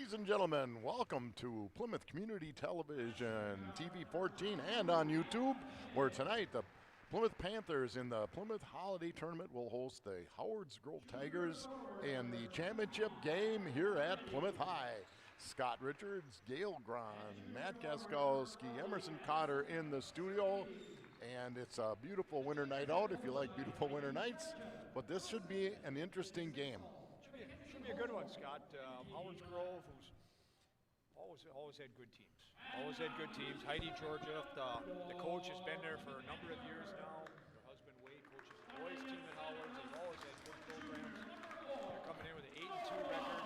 Ladies and gentlemen, welcome to Plymouth Community Television, TV 14, and on YouTube, where tonight the Plymouth Panthers in the Plymouth Holiday Tournament will host the Howards Grove Tigers in the championship game here at Plymouth High. Scott Richards, Gail Gron, Matt Gaskowski, Emerson Cotter in the studio, and it's a beautiful winter night out if you like beautiful winter nights, but this should be an interesting game. Should be a good one, Scott. Howards Grove, who's always had good teams. Always had good teams. Heidi Georgia, the coach, has been there for a number of years now. Her husband Wade coaches the boys team at Howards. They've always had good programs. They're coming in with an 8-2 record.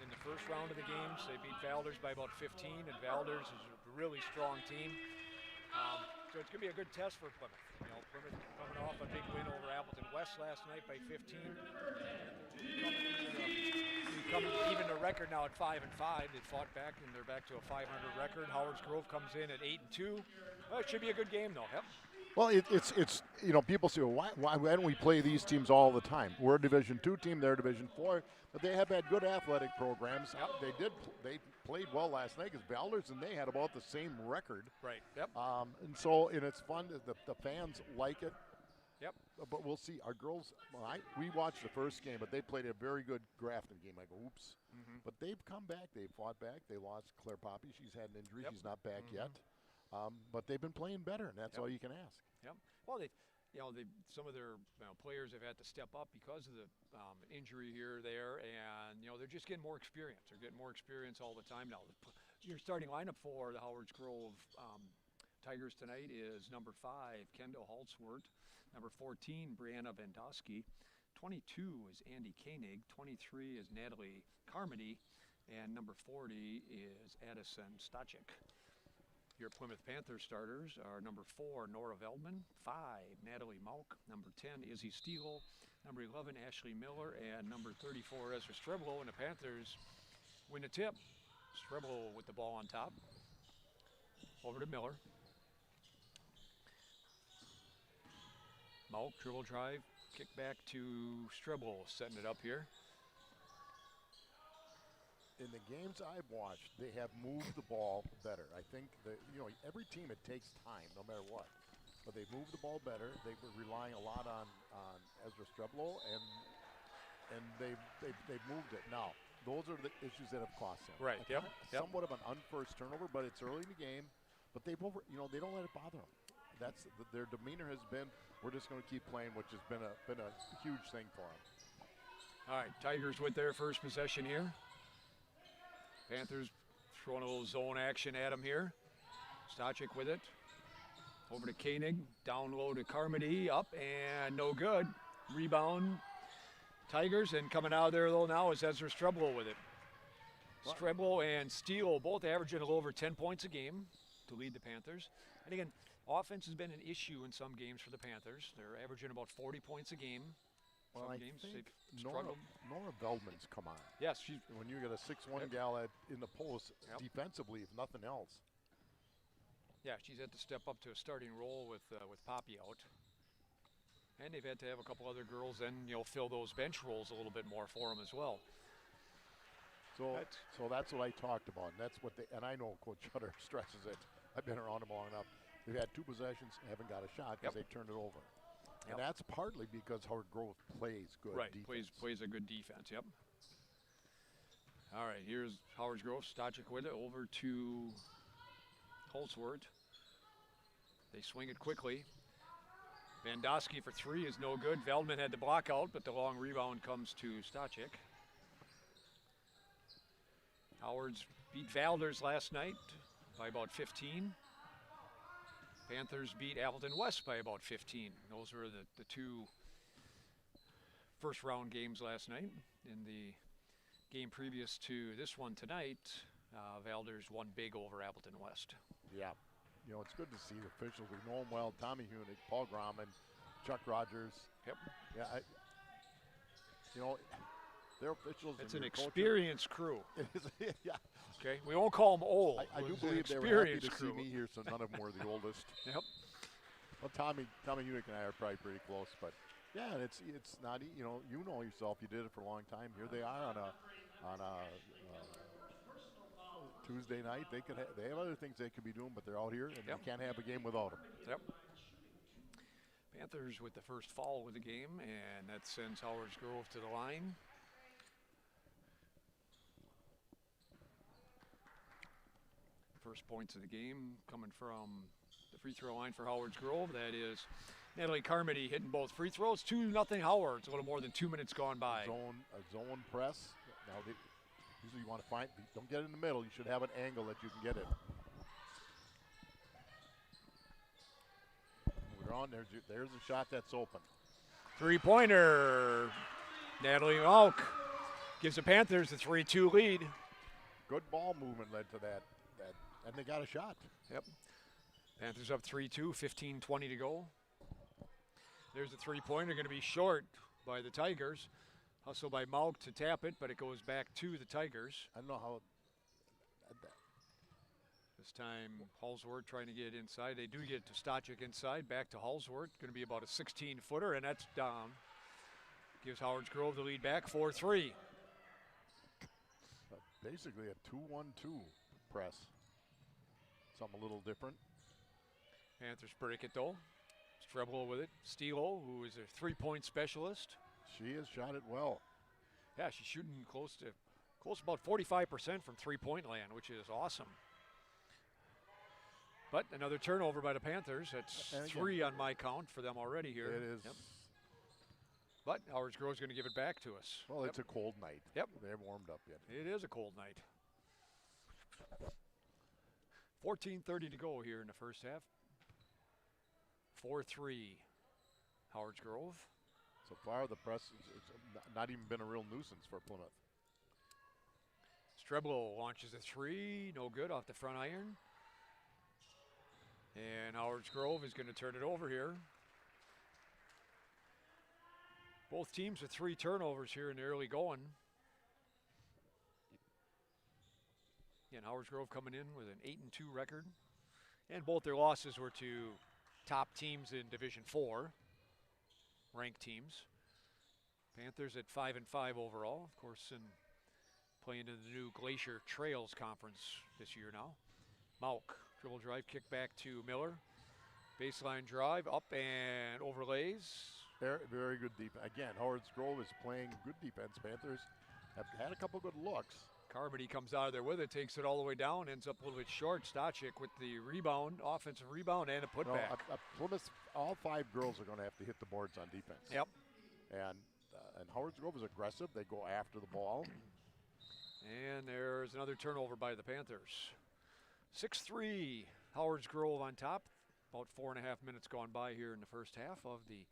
In the first round of the games, they beat Valders by about 15, and Valders is a really strong team. So it's going to be a good test for Plymouth. You know, Plymouth coming off a big win over Appleton West last night by 15. Becoming even a record now at 5-5. They fought back and they're back to a 500 record. Howards Grove comes in at 8-2. Well, it should be a good game though. Yep. Well, it's you know, people say, well, why don't we play these teams all the time? We're a Division II team, they're Division IV, but they have had good athletic programs. Yep. They played well last night because Valders and they had about the same record. Right. Yep. And it's fun. The fans like it. Yep. But we'll see. Our girls, we watched the first game, but they played a very good Grafton game. I go, oops. Mm-hmm. But they've come back. They fought back. They lost Claire Poppy. She's had an injury. Yep. She's not back yet. But they've been playing better, and that's all you can ask. Yep. Well, some of their players have had to step up because of the injury here or there, and they're just getting more experience. They're getting more experience all the time now. Your starting lineup for the Howards Grove Tigers tonight is number 5, Kendall Halsworth, number 14, Brianna Vendosky, 22 is Andy Koenig, 23 is Natalie Carmody, and number 40 is Addison Stachik. Your Plymouth Panthers starters are number 4, Nora Veldman, 5, Natalie Mauk, number 10, Izzy Steele, number 11, Ashley Miller, and number 34, Ezra Streblo. And the Panthers win the tip. Streblo with the ball on top. Over to Miller. Mauk, dribble drive, kick back to Streblo, setting it up here. In the games I've watched, they have moved the ball better. I think that every team, it takes time, no matter what. But they've moved the ball better. They were relying a lot on Ezra Streblo, and they've moved it. Now, those are the issues that have cost them. Right. Yep. Somewhat of an unforced turnover, but it's early in the game. But they don't let it bother them. That's their demeanor has been, we're just going to keep playing, which has been a huge thing for them. All right, Tigers with their first possession here. Panthers throwing a little zone action at him here. Stachik with it. Over to Koenig. Down low to Carmody. Up and no good. Rebound. Tigers. And coming out of there though now is Ezra Streblo with it. Streblo and Steele both averaging a little over 10 points a game to lead the Panthers. And again, offense has been an issue in some games for the Panthers. They're averaging about 40 points a game. Well, I think Nora Veldman's come on. Yes. When you get a 6'1" gal in the post, defensively, if nothing else. Yeah, she's had to step up to a starting role with Poppy out. And they've had to have a couple other girls then, fill those bench roles a little bit more for them as well. So that's what I talked about. And that's what and I know Coach Hutter stresses it. I've been around him long enough. They've had 2 possessions, haven't got a shot because they turned it over. And that's partly because Howard Grove plays good defense. Right, plays a good defense, yep. All right, here's Howards Grove, Stachik with it, over to Halsworth. They swing it quickly. Vandosky for 3 is no good. Veldman had the block out, but the long rebound comes to Stachik. Howards beat Valders last night by about 15. Panthers beat Appleton West by about 15. Those were the 2 first-round games last night. In the game previous to this one tonight, Valders won big over Appleton West. Yeah. It's good to see the officials. We know them well. Tommy Hunick, Paul Grauman, Chuck Rogers. Yep. Yeah. Their officials. It's an experienced crew. It is, yeah. Okay, we won't call them old. I do believe they were happy to see me here, so none of them were the oldest. Yep. Well, Tommy Hunick and I are probably pretty close, but Yeah, and it's not you know yourself. You did it for a long time. Here they are on a Tuesday night. They have other things they could be doing, but they're out here and Yep. they can't have a game without them. Yep. Panthers with the first foul of the game, and that sends Howards Grove to the line. First points of the game coming from the free throw line for Howards Grove. That is Natalie Carmody hitting both free throws. 2-0 Howards. A little more than 2 minutes gone by. A zone press. Now usually you want to find. Don't get in the middle. You should have an angle that you can get it. We're on. There's a shot that's open. Three-pointer. Natalie Malk gives the Panthers a 3-2 lead. Good ball movement led to that, and they got a shot. Yep. Panthers up 3-2, 15:20 to go. There's a three-pointer, going to be short by the Tigers. Hustle by Malk to tap it, but it goes back to the Tigers. I don't know how. This time, Halsworth trying to get it inside. They do get to Stochik inside, back to Halsworth. Going to be about a 16-footer, and that's down. Gives Howards Grove the lead back, 4-3. Basically a 2-1-2 press. Something a little different. Panthers break it though. Strebel with it. Stilo, who is a three-point specialist. She has shot it well. Yeah, she's shooting close about 45% from three-point land, which is awesome. But another turnover by the Panthers. That's three on my count for them already here. It is. Yep. But Howards Grove's going to give it back to us. Well, it's a cold night. Yep. They haven't warmed up yet. It is a cold night. 14:30 to go here in the first half. 4-3, Howards Grove. So far, the press has not even been a real nuisance for Plymouth. Strebel launches a three, no good off the front iron. And Howards Grove is going to turn it over here. Both teams with 3 turnovers here in the early going. Again, Howards Grove coming in with an 8-2 record. And both their losses were to top teams in Division 4, ranked teams. Panthers at 5-5 overall, of course, and playing in the new Glacier Trails Conference this year now. Mauk, dribble drive, kick back to Miller. Baseline drive, up and overlays. Very, very good defense. Again, Howards Grove is playing good defense. Panthers have had a couple good looks. Carmody comes out of there with it, takes it all the way down, ends up a little bit short. Stochik with the rebound, offensive rebound, and a putback. Plymouth, all 5 girls are going to have to hit the boards on defense. Yep. And Howards Grove is aggressive. They go after the ball. And there's another turnover by the Panthers. 6-3, Howards Grove on top. About 4.5 minutes gone by here in the first half of the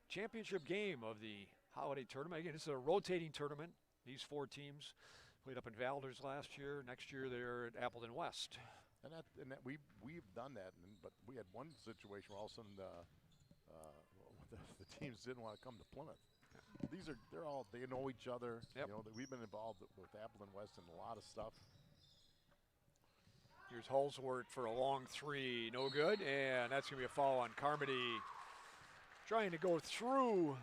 championship game of the holiday tournament. Again, this is a rotating tournament. These 4 teams played up in Valders last year. Next year they're at Appleton West. And we've done that, but we had one situation where all of a sudden the teams didn't want to come to Plymouth. They know each other. Yep. You know, we've been involved with Appleton West in a lot of stuff. Here's Halsworth for a long three, no good, and that's going to be a foul on Carmody. Trying to go through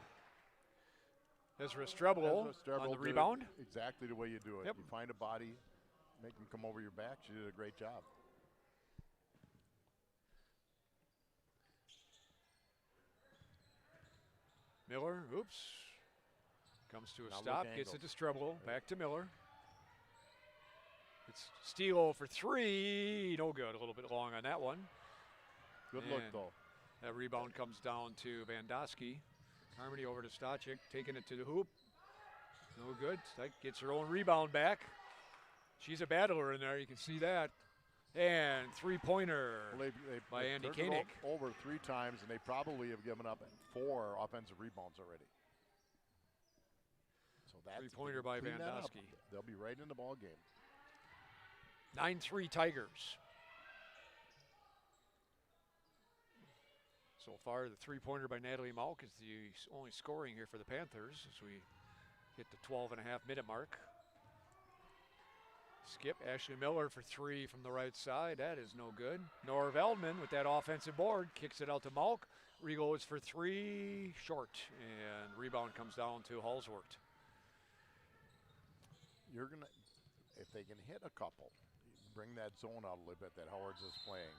Ezra Strebel on the rebound. Exactly the way you do it. Yep. You find a body, make them come over your back. She did a great job. Miller, oops. Comes to a stop, gets it to Strebel, back to Miller. It's Stilo for 3, no good, a little bit long on that one. Good look, though. That rebound comes down to Vandosky. Carmody over to Stochik, taking it to the hoop. No good. Stochik gets her own rebound back. She's a battler in there, you can see that. And three-pointer by Andy Koenig. Over 3 times, and they probably have given up 4 offensive rebounds already. So that's three-pointer by Vandosky. They'll be right in the ball game. 9-3 Tigers. So far, the three-pointer by Natalie Malk is the only scoring here for the Panthers as we hit the 12.5-minute mark. Skip Ashley Miller for 3 from the right side. That is no good. Nora Veldman with that offensive board kicks it out to Malk. Regoes for 3, short, and rebound comes down to Halsworth. You're gonna, if they can hit a couple, bring that zone out a little bit that Howards is playing.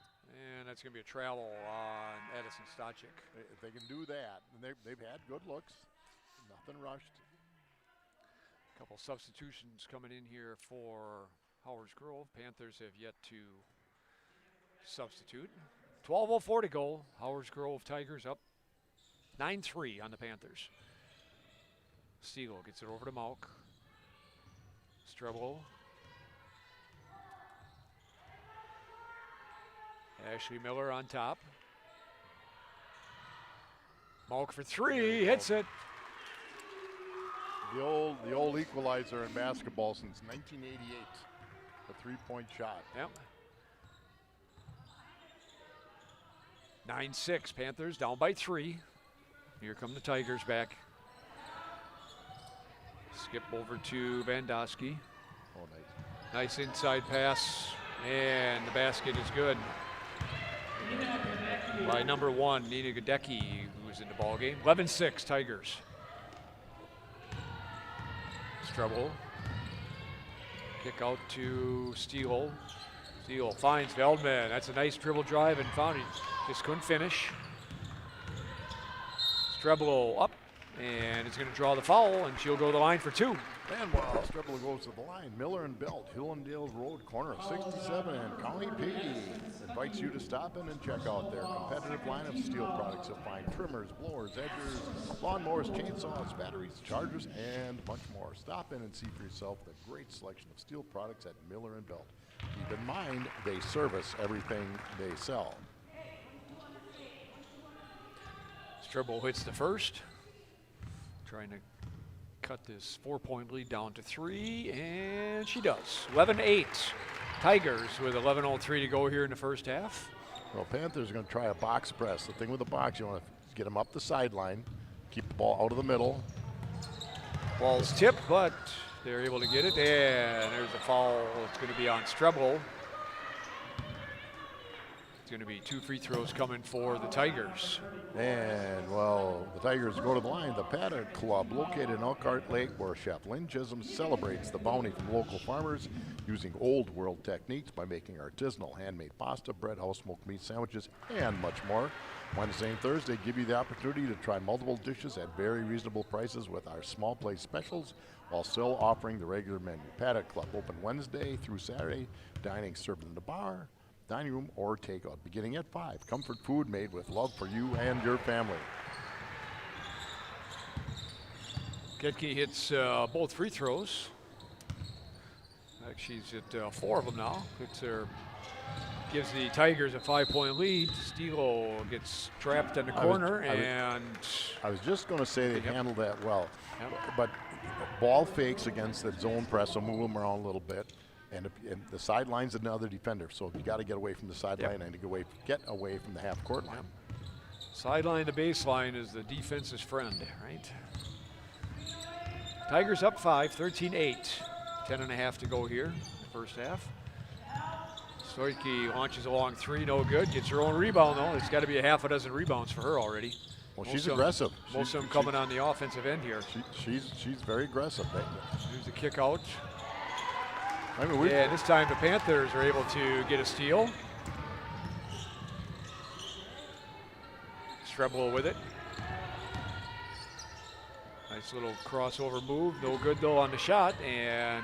And that's going to be a travel on Edison Stachik. If they can do that, and they've had good looks, nothing rushed. A couple substitutions coming in here for Howards Grove. Panthers have yet to substitute. 12:04 to go. Howards Grove Tigers up 9-3 on the Panthers. Stiegel gets it over to Malk. Streblo. Ashley Miller on top. Malk for 3, hits it. The old equalizer in basketball since 1988. A 3-point shot. Yep. 9-6, Panthers down by 3. Here come the Tigers back. Skip over to Vandosky. Oh, nice. Nice inside pass, and the basket is good. By number 1, Nina Gadecki, who was in the ball game. 11-6, Tigers. Strebel. Kick out to Steele. Steele finds Veldman. That's a nice dribble drive and found it. Just couldn't finish. Strebel up, and it's going to draw the foul, and she'll go to the line for 2. And while Strebel goes to the line, Miller and Belt, Hillendale Road, corner of 67 and County P invites you to stop in and check out their competitive line of steel products. You'll find trimmers, blowers, edgers, lawnmowers, chainsaws, batteries, chargers, and much more. Stop in and see for yourself the great selection of steel products at Miller and Belt. Keep in mind, they service everything they sell. Strebel hits the first, trying to cut this 4-point lead down to 3, and she does. 11-8. Tigers with 11:03 to go here in the first half. Well, Panthers are going to try a box press. The thing with the box, you want to get them up the sideline, keep the ball out of the middle. Ball's tipped, but they're able to get it, and there's a foul. It's going to be on Strebel. It's going to be 2 free throws coming for the Tigers. And, well, the Tigers go to the line. The Panther Club, located in Elkhart Lake, where Chef Lynn Chisholm celebrates the bounty from local farmers using old world techniques by making artisanal handmade pasta, bread, house smoked meat sandwiches, and much more. Wednesday and Thursday give you the opportunity to try multiple dishes at very reasonable prices with our small plate specials while still offering the regular menu. Paddock Club, open Wednesday through Saturday, dining served in the bar, dining room, or takeout, beginning at 5. Comfort food made with love for you and your family. Gedke hits both free throws. She's at 4 of them now. Gives the Tigers a 5-point lead. Steele gets trapped in the corner, I was just going to say they handled that well. Yep. But ball fakes against that zone press, will move them around a little bit. And the sideline's another defender, so you got to get away from the sideline and get away from the half-court line. Sideline to baseline is the defense's friend, right? Tigers up 5, 13-8. 10.5 to go here, first half. Stoicki launches along 3, no good. Gets her own rebound, though. There's got to be a half a dozen rebounds for her already. Well, she's aggressive. Most of them coming on the offensive end here. She's very aggressive. Here's the kick out. I mean, this time the Panthers are able to get a steal. Strebel with it. Nice little crossover move. No good, though, on the shot. And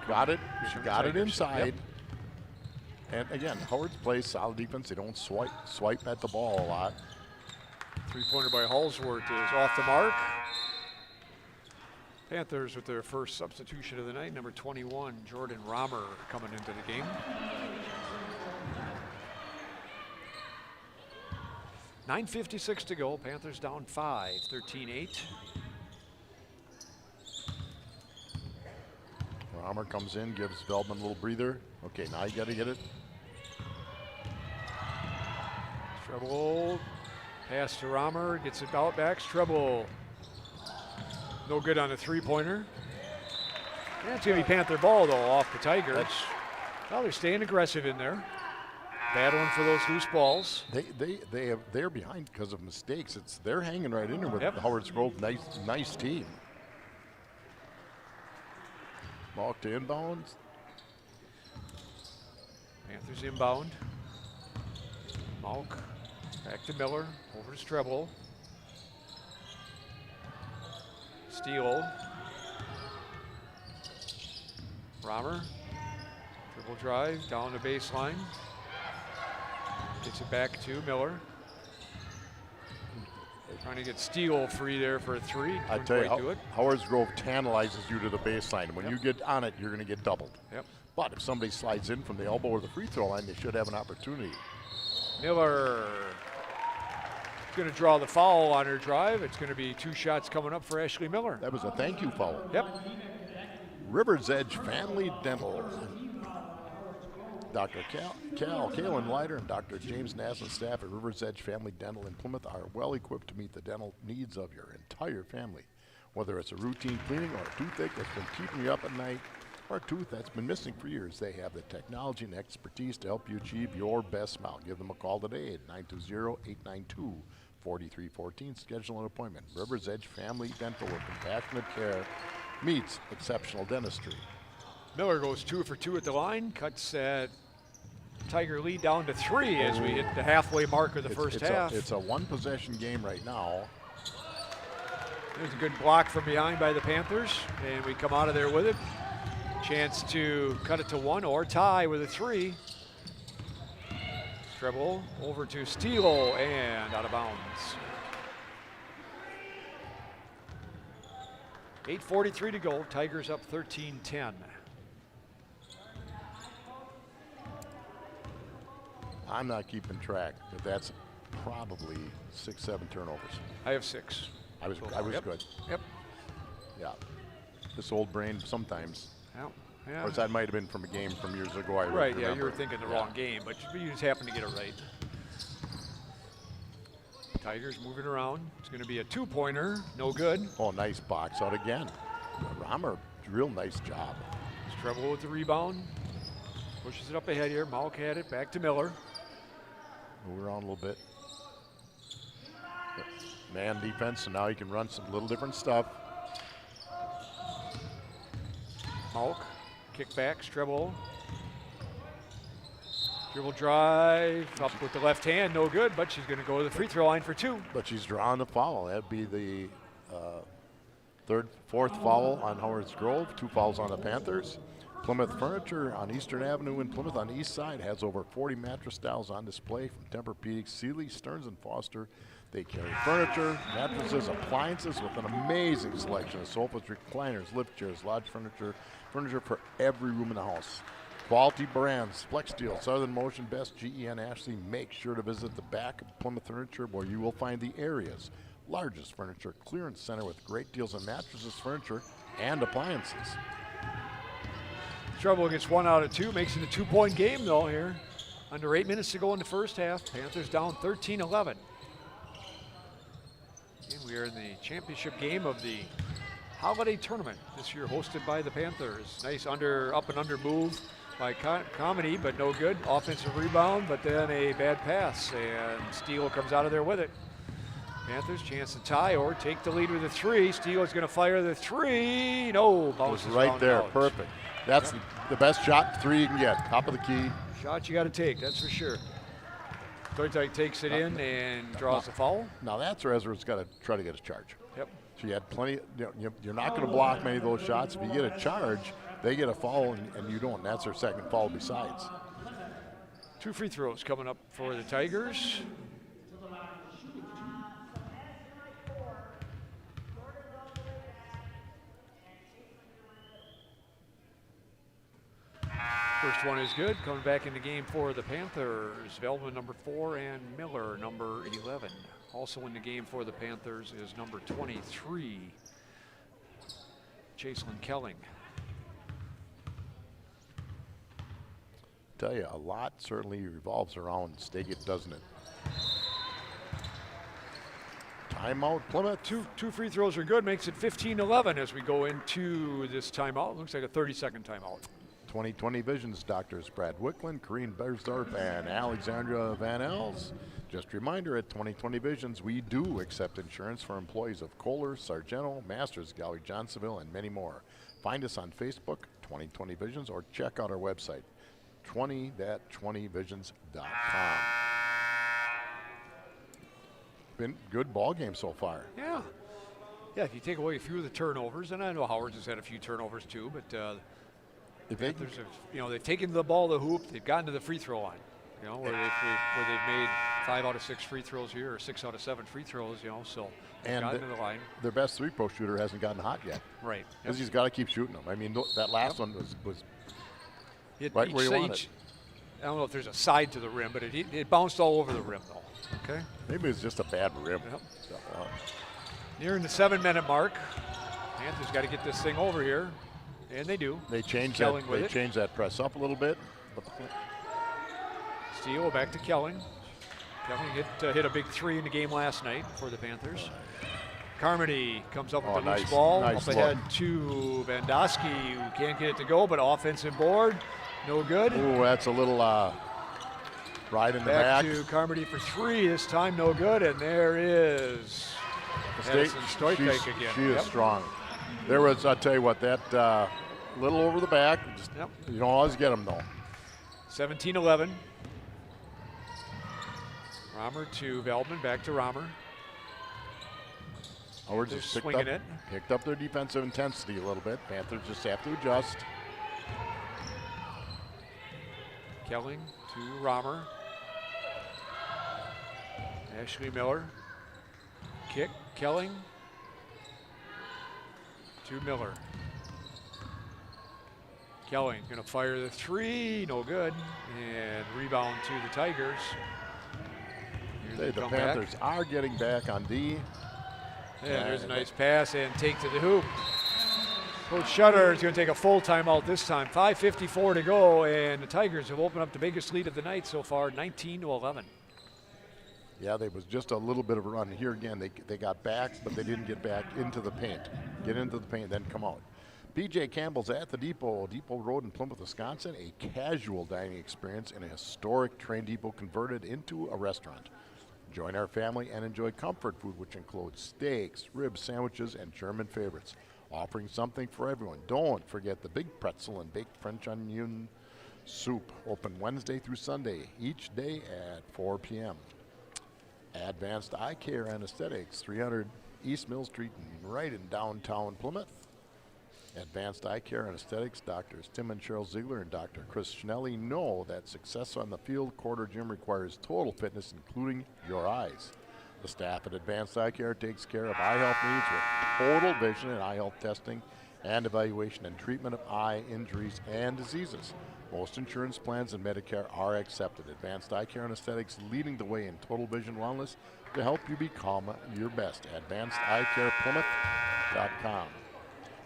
got it. She got it inside. Yep. And, again, Howard's plays solid defense. They don't swipe at the ball a lot. 3-pointer by Halsworth is off the mark. Panthers with their first substitution of the night, number 21, Jordan Romer, coming into the game. 9:56 to go. Panthers down 5, 13-8. Romer comes in, gives Veldman a little breather. Okay, now you got to get it. Strebel, pass to Romer, gets it out back. Strebel, no good on a 3-pointer. That's going to be Panther ball, though, off the Tigers. Well, they're staying aggressive in there, battling for those loose balls. They're behind because of mistakes. They're hanging right in there with Yep. the Howard's Grove. Nice team. Malk to inbounds. Panthers inbound. Malk back to Miller, over to Strebel. Steele. Romer. Dribble drive down the baseline. Gets it back to Miller. Trying to get Steele free there for a three. I tell you, Howard's Grove tantalizes you to the baseline. When you get on it, you're going to get doubled. Yep. But if somebody slides in from the elbow or the free throw line, they should have an opportunity. Miller going to draw the foul on her drive. It's going to be 2 shots coming up for Ashley Miller. That was a thank you foul. Yep. River's Edge Family Dental. Dr. Kalen Leiter and Dr. James Nass and staff at River's Edge Family Dental in Plymouth are well equipped to meet the dental needs of your entire family. Whether it's a routine cleaning or a toothache that's been keeping you up at night, or a tooth that's been missing for years, they have the technology and expertise to help you achieve your best smile. Give them a call today at 920-892-4314. Schedule an appointment. River's Edge Family Dental, where compassionate care meets exceptional dentistry. Miller goes 2 for 2 at the line, cuts that Tiger lead down to 3 as we hit the halfway mark of the first half. It's a one-possession game right now. There's a good block from behind by the Panthers, and we come out of there with it. Chance to cut it to 1 or tie with a 3. Strebel over to Steele and out of bounds. 8:43 to go. Tigers up 13-10. I'm not keeping track, but that's probably 6-7 turnovers. I have 6. I was Yep. good. Yep. Yeah. This old brain sometimes. Yeah. Of course, that might have been from a game from years ago. Right, yeah, remember. you were thinking the wrong game, but you just happened to get it right. Tigers moving around. It's going to be a 2-pointer. No good. Oh, nice box out again. Romer, real nice job. Strebel with the rebound. Pushes it up ahead here. Malk had it. Back to Miller. Move around a little bit. Man defense, so now he can run some little different stuff. Malk. Kick back. Strebel. Dribble drive. Up with the left hand. No good, but she's going to go to the free throw line for 2. But she's drawing the foul. That'd be the fourth foul on Howard's Grove. 2 fouls on the Panthers. Plymouth Furniture on Eastern Avenue in Plymouth on the east side has over 40 mattress styles on display from Tempur-Pedic, Sealy, Stearns & Foster. They carry furniture, mattresses, appliances with an amazing selection of sofas, recliners, lift chairs, lodge furniture for every room in the house. Quality brands, Flex Steel, Southern Motion, Best, GE and Ashley. Make sure to visit the back of Plymouth Furniture where you will find the area's largest furniture clearance center with great deals on mattresses, furniture, and appliances. Strebel gets 1 out of 2. Makes it a 2-point game, though, here. Under 8 minutes to go in the first half. Panthers down 13-11. And we are in the championship game of the holiday tournament this year, hosted by the Panthers. Nice up and under move by Comedy, but no good. Offensive rebound, but then a bad pass, and Steele comes out of there with it. Panthers chance to tie or take the lead with a 3. Steele is going to fire the 3. No, bounces right there, out. perfect. That's the best shot 3 you can get. Top of the key. Shot you got to take, that's for sure. Toitek takes it in and draws the foul. Now that's where Ezra's got to try to get a charge. Yep. So you had plenty. You're not going to block many of those shots. If you get a charge, they get a foul and you don't. And that's their second foul besides. 2 free throws coming up for the Tigers. First one is good. Coming back in the game for the Panthers, Veltman number 4 and Miller number 11. Also in the game for the Panthers is number 23, Chaselyn Kelling. Tell you, a lot certainly revolves around Stegit, doesn't it? Timeout, Plymouth. Two free throws are good. Makes it 15-11 as we go into this timeout. Looks like a 30-second timeout. 2020 Visions doctors Brad Wicklund, Corrine Bersdorf, and Alexandra Van Els. Just a reminder, at 2020 Visions, we do accept insurance for employees of Kohler, Sargento, Masters, Gallery Johnsonville, and many more. Find us on Facebook, 2020 Visions, or check out our website, 20-20visions.com. Been good ball game so far. Yeah. Yeah, if you take away a few of the turnovers, and I know Howard's has had a few turnovers too, but If they, Panthers have, they've taken the ball to the hoop, they've gotten to the free throw line, where they've made 5 out of 6 free throws here, or 6 out of 7 free throws, so they've gotten to the line. Their best three-point shooter hasn't gotten hot yet. Right. Because he's got to keep shooting them. I mean, that last one was It, right where you want it. I don't know if there's a side to the rim, but it bounced all over the rim, though. Okay. Maybe it's just a bad rim. Yep. Nearing the 7-minute mark. Panthers got to get this thing over here, and they do. They changed Kelling that. with They it. changed that press up a little bit. Steele back to Kelling. Kelling hit a big 3 in the game last night for the Panthers. Carmody comes up with a loose ball. Nice up ahead to Vandosky, who can't get it to go, but offensive board, no good. Ooh, that's a little right in the back. Back to Carmody for 3, this time no good, and there is Madison Stoikak again. She is strong. There was, I'll tell you what, that little over the back, just, you don't always get them though. 17-11. Romer to Veldman, back to Romer. Howard's just picked up their defensive intensity a little bit. Panthers just have to adjust. Kelling to Romer. Ashley Miller. Kick, Kelling to Miller. Kelling going to fire the 3, no good. And rebound to the Tigers. The Panthers are getting back on D. Yeah, there's a nice pass and take to the hoop. Coach Shutter is going to take a full timeout this time. 5:54 to go, and the Tigers have opened up the biggest lead of the night so far, 19-11. Yeah, there was just a little bit of a run. Here again, they got back, but they didn't get back into the paint. Get into the paint, then come out. BJ Campbell's at the Depot Road in Plymouth, Wisconsin, a casual dining experience in a historic train depot converted into a restaurant. Join our family and enjoy comfort food, which includes steaks, ribs, sandwiches, and German favorites. Offering something for everyone. Don't forget the big pretzel and baked French onion soup. Open Wednesday through Sunday, each day at 4 p.m. Advanced Eye Care and Aesthetics, 300 East Mill Street, right in downtown Plymouth. Advanced Eye Care and Aesthetics, Doctors Tim and Cheryl Ziegler and Dr. Chris Schnelly know that success on the field, court, or gym requires total fitness, including your eyes. The staff at Advanced Eye Care takes care of eye health needs with total vision and eye health testing and evaluation and treatment of eye injuries and diseases. Most insurance plans and Medicare are accepted. Advanced Eye Care and Aesthetics leading the way in total vision wellness to help you become your best. AdvancedEyeCarePlymouth.com.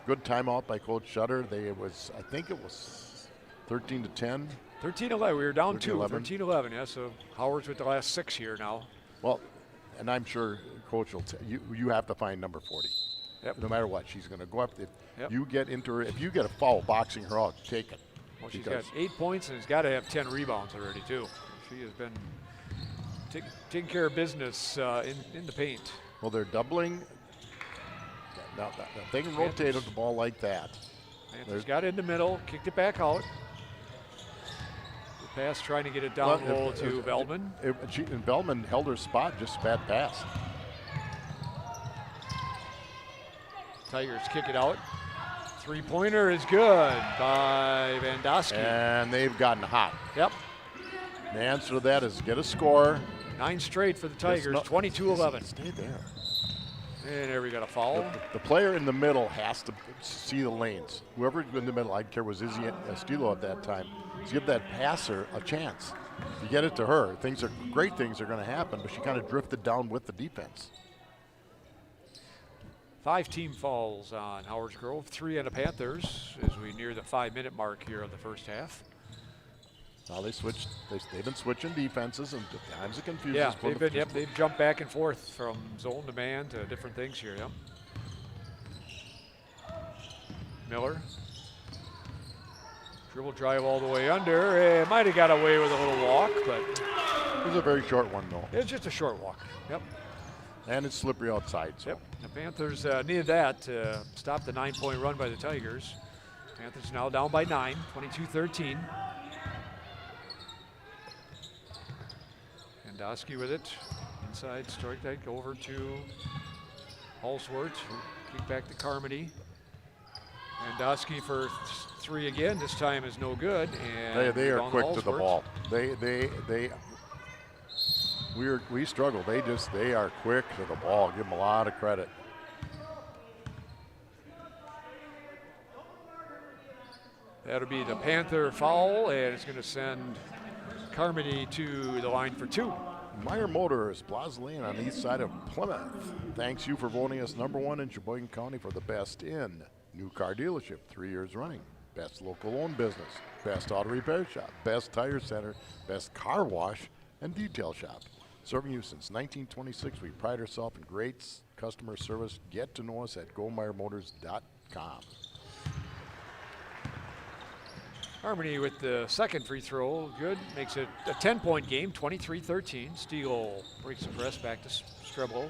Good timeout by Coach Shutter. I think it was 13-10. 13-11. We were down 2. 13-11. 13-11. Yeah. So Howard's with the last 6 here now. Well, and I'm sure Coach will tell you. You have to find number 40. Yep. No matter what, she's going to go up. If you get into her, if you get a foul boxing her out, take it. Well, she's got 8 points and has got to have 10 rebounds already too. She has been taking care of business in the paint. Well, they're doubling. Now, they can rotate the ball like that. Panthers got it in the middle, kicked it back out. The pass trying to get it down low to Veldman. And Veldman held her spot, just a bad pass. Tigers kick it out. 3-pointer is good by Vandosky. And they've gotten hot. Yep. The answer to that is get a score. 9 straight for the Tigers, 22-11. Stay there. And there we got a foul. The player in the middle has to see the lanes. Whoever in the middle, I don't care, was Izzy Estilo at that time. Give that passer a chance. You get it to her, great things are going to happen, but she kind of drifted down with the defense. 5 team fouls on Howard's Grove, 3 on the Panthers as we near the 5-minute mark here of the first half. Now they switched. They've been switching defenses, and at times it confuses. Yeah, they've jumped back and forth from zone to man to different things here. Yep. Miller Dribble drive all the way under. It might have got away with a little walk, but It was a very short one, though. it's just a short walk. Yep. And it's slippery outside. So. Yep. The Panthers needed that to stop the 9-point run by the Tigers. Panthers now down by 9, 22-13. Andosky with it. Inside strike that over to Halsworth. Kick back to Carmody. Andosky for 3 again. This time is no good. And They are rebound quick to the Halsworth. ball. We struggle. They are quick to the ball. Give them a lot of credit. That'll be the Panther foul, and it's going to send Carmody to the line for 2. Meyer Motors, Plaza Lane on the east side of Plymouth. Thanks you for voting us #1 in Sheboygan County for the best in new car dealership, 3 years running. Best local owned business, best auto repair shop, best tire center, best car wash and detail shop. Serving you since 1926, we pride ourselves in great customer service. Get to know us at GoMeyerMotors.com. Harmony with the second free throw, good. Makes it a 10-point game, 23-13. Steele breaks the press back to Strebel.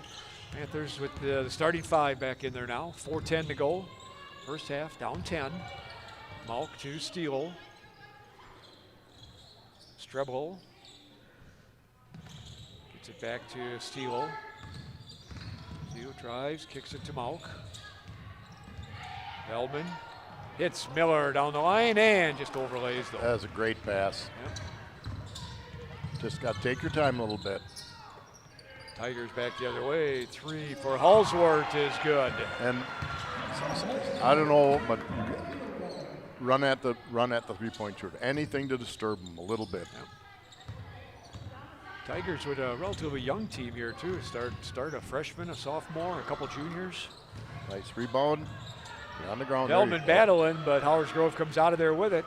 Panthers with the starting 5 back in there now. 4:10 to go. First half, down 10. Malk to Steele. Strebel gets it back to Steele. Steele drives, kicks it to Malk. Veldman hits Miller down the line and just overlays though. That was a great pass. Yep. Just got to take your time a little bit. Tigers back the other way. 3 for Halsworth is good. And I don't know, but run at the 3-point shooter. Anything to disturb them a little bit. Yep. Tigers with a relatively young team here too. Start a freshman, a sophomore, a couple juniors. Nice rebound. On the ground. Feldman battling, but Howard Grove comes out of there with it.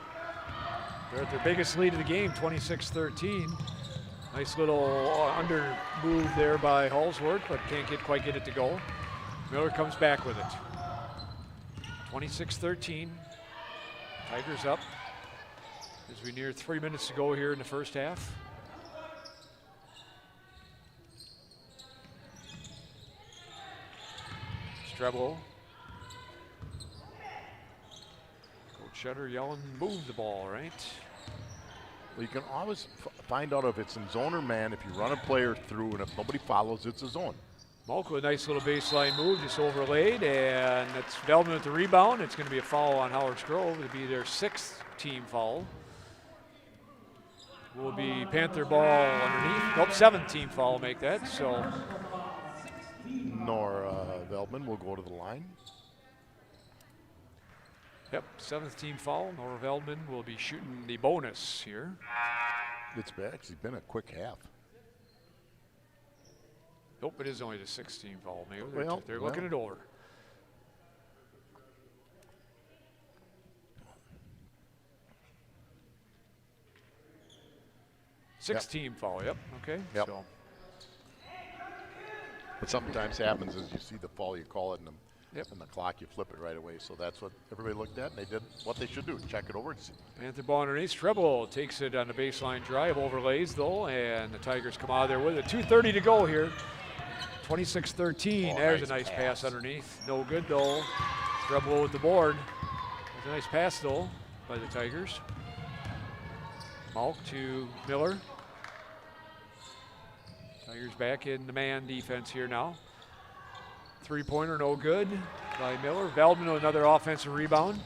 They're at their biggest lead of the game, 26-13. Nice little under move there by Halsworth, but can't quite get it to go. Miller comes back with it. 26-13. Tigers up as we near 3 minutes to go here in the first half. Strebel. Shutter yelling, move the ball, right? Well, you can always find out if it's in zone or man if you run a player through, and if nobody follows, it's a zone. Malk with a nice little baseline move, just overlaid, and that's Veldman with the rebound. It's going to be a foul on Howard Grove. It'll be their 6th team foul. Will be Panther ball underneath. Nope, 7th team foul make that, so. Nor Veldman will go to the line. Yep, 7th team foul. Nora Veldman will be shooting the bonus here. It's actually been a quick half. Nope, it is only the 6th team foul. Maybe they're well. looking it over. Sixth team foul, yep, okay. Yep. So. What sometimes happens is you see the fall, you call it, and Yep. and the clock, you flip it right away. So that's what everybody looked at, and they did what they should do, check it over. And see. Panther ball underneath. Strebel takes it on the baseline drive, overlays though, and the Tigers come out of there with it. 2:30 to go here. 26-13. Oh, There's nice a nice pass. pass underneath. No good though. Strebel with the board. There's a nice pass though by the Tigers. Malk to Miller. Tigers back in the man defense here now. 3-pointer, no good by Miller. Veldman with another offensive rebound.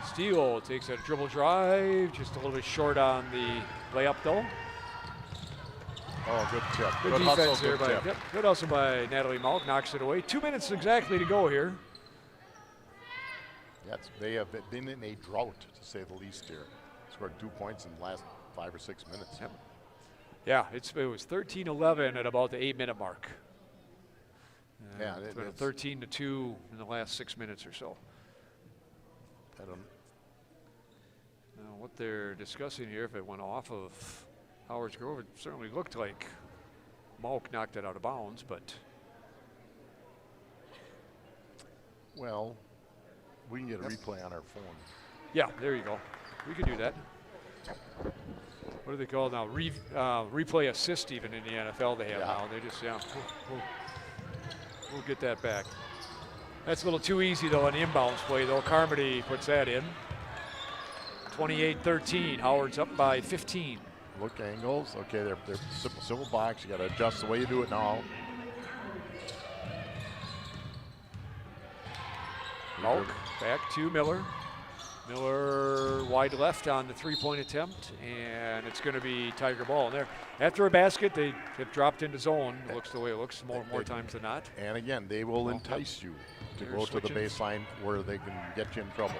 Steele takes a dribble drive, just a little bit short on the layup though. Oh, good tip. Good hustle, defense here good by, tip. yep, good hustle by Natalie Malk, knocks it away. 2 minutes exactly to go here. They have been in a drought, to say the least here. Scored 2 points in the last 5 or 6 minutes. Yep. Yeah, it was 13-11 at about the 8-minute mark. Yeah, it's been a 13-2 in the last 6 minutes or so. I don't. Now, what they're discussing here, if it went off of Howard's Grove, it certainly looked like Malk knocked it out of bounds, but Well, We can get a replay on our phone. Yeah, there you go. We can do that. What do they call it now? Replay assist even in the NFL they have now. They just, we'll get that back. That's a little too easy though on the inbounds play though. Carmody puts that in. 28-13. Howard's up by 15. Look angles. Okay, they're simple box. You got to adjust the way you do it now. Malk back to Miller. Miller wide left on the three-point attempt, and it's going to be Tiger ball. And there, after a basket, they have dropped into zone. It looks the way it looks more times than not. And again, they will entice you to go to the baseline where they can get you in trouble.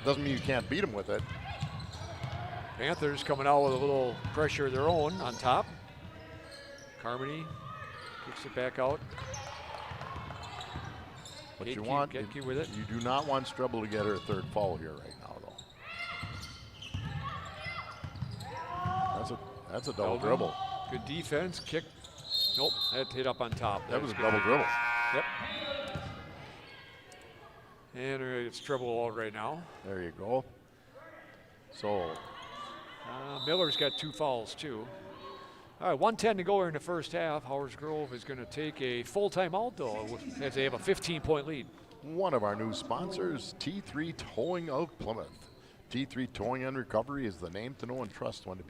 Doesn't mean you can't beat them with it. Panthers coming out with a little pressure of their own on top. Carmody kicks it back out. What you want, get with it. You do not want Strebel to get her third foul here right now, though. That's a double dribble. Good defense, kick. Nope, that hit up on top. That was a double dribble. Yep. And it's treble all right now. There you go. So Miller's got 2 fouls too. All right, 1:10 to go here in the first half. Howard's Grove is going to take a full timeout though, as they have a 15-point lead. One of our new sponsors, T3 Towing of Plymouth. T3 Towing and Recovery is the name to know and trust when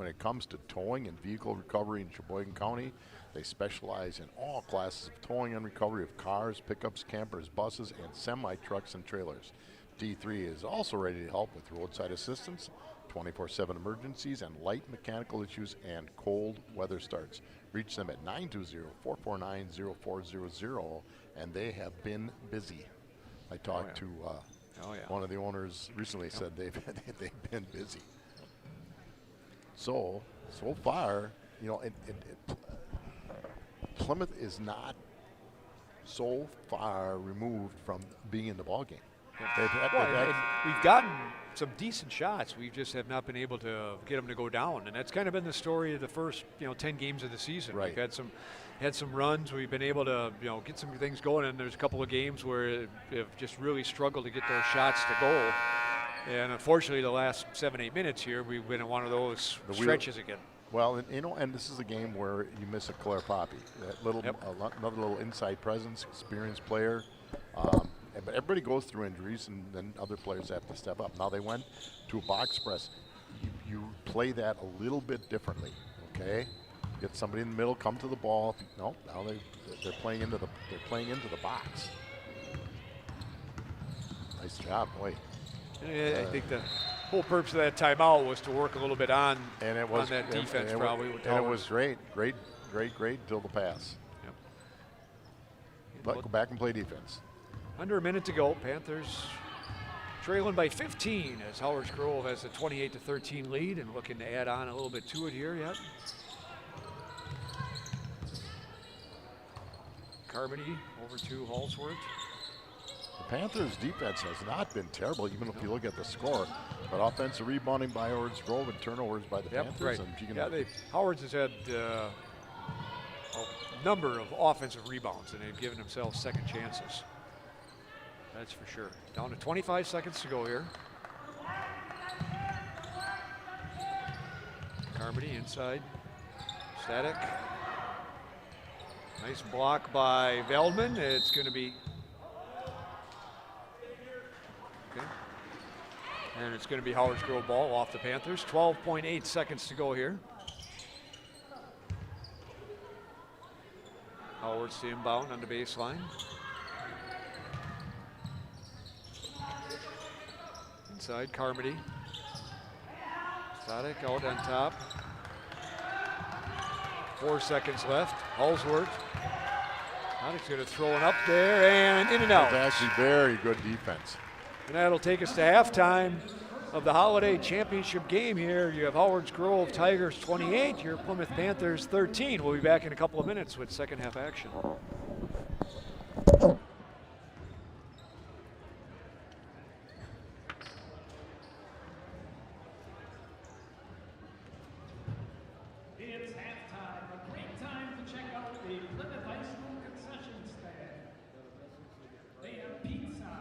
it comes to towing and vehicle recovery in Sheboygan County. They specialize in all classes of towing and recovery of cars, pickups, campers, buses, and semi-trucks and trailers. T3 is also ready to help with roadside assistance, 24/7 emergencies, and light mechanical issues and cold weather starts. Reach them at 920-449-0400, and they have been busy. I talked to one of the owners recently, said they've been busy. So far, you know, Plymouth is not so far removed from being in the ballgame. We've gotten some decent shots. We just have not been able to get them to go down, and that's kind of been the story of the first 10 games of the season. Right. We've had some runs. We've been able to get some things going, and there's a couple of games where they've just really struggled to get those shots to goal. And unfortunately, the last 7-8 minutes here, we've been in one of those stretches again. Well, and this is a game where you miss a Claire Poppy, that another little inside presence, experienced player. But everybody goes through injuries, and then other players have to step up. Now they went to a box press. You play that a little bit differently, okay? Get somebody in the middle, come to the ball. No, now they're playing into the box. Nice job, boy. I think the whole purpose of that timeout was to work a little bit on that defense, probably. And it was great until the pass. Yep. But go back and play defense. Under a minute to go. Panthers trailing by 15 as Howard's Grove has a 28-13 lead and looking to add on a little bit to it here yet. Carmody over to Halsworth. The Panthers' defense has not been terrible, even if you look at the score. But offensive rebounding by Howard's Grove and turnovers by the Panthers. Right. And Howard's has had a number of offensive rebounds, and they've given themselves second chances. That's for sure. Down to 25 seconds to go here. Carmody inside. Static. Nice block by Veldman. It's going to be... Okay. And it's going to be Howard's Grove ball off the Panthers. 12.8 seconds to go here. Howard's the inbound on the baseline. Inside, Carmody. Static out on top. 4 seconds left. Halsworth. Static's going to throw it up there and in and out. That's actually very good defense. And that'll take us to halftime of the Holiday Championship game here. You have Howard's Grove Tigers 28, your Plymouth Panthers 13. We'll be back in a couple of minutes with second half action. It's halftime. A great time to check out the Plymouth High School concession stand. They have pizza,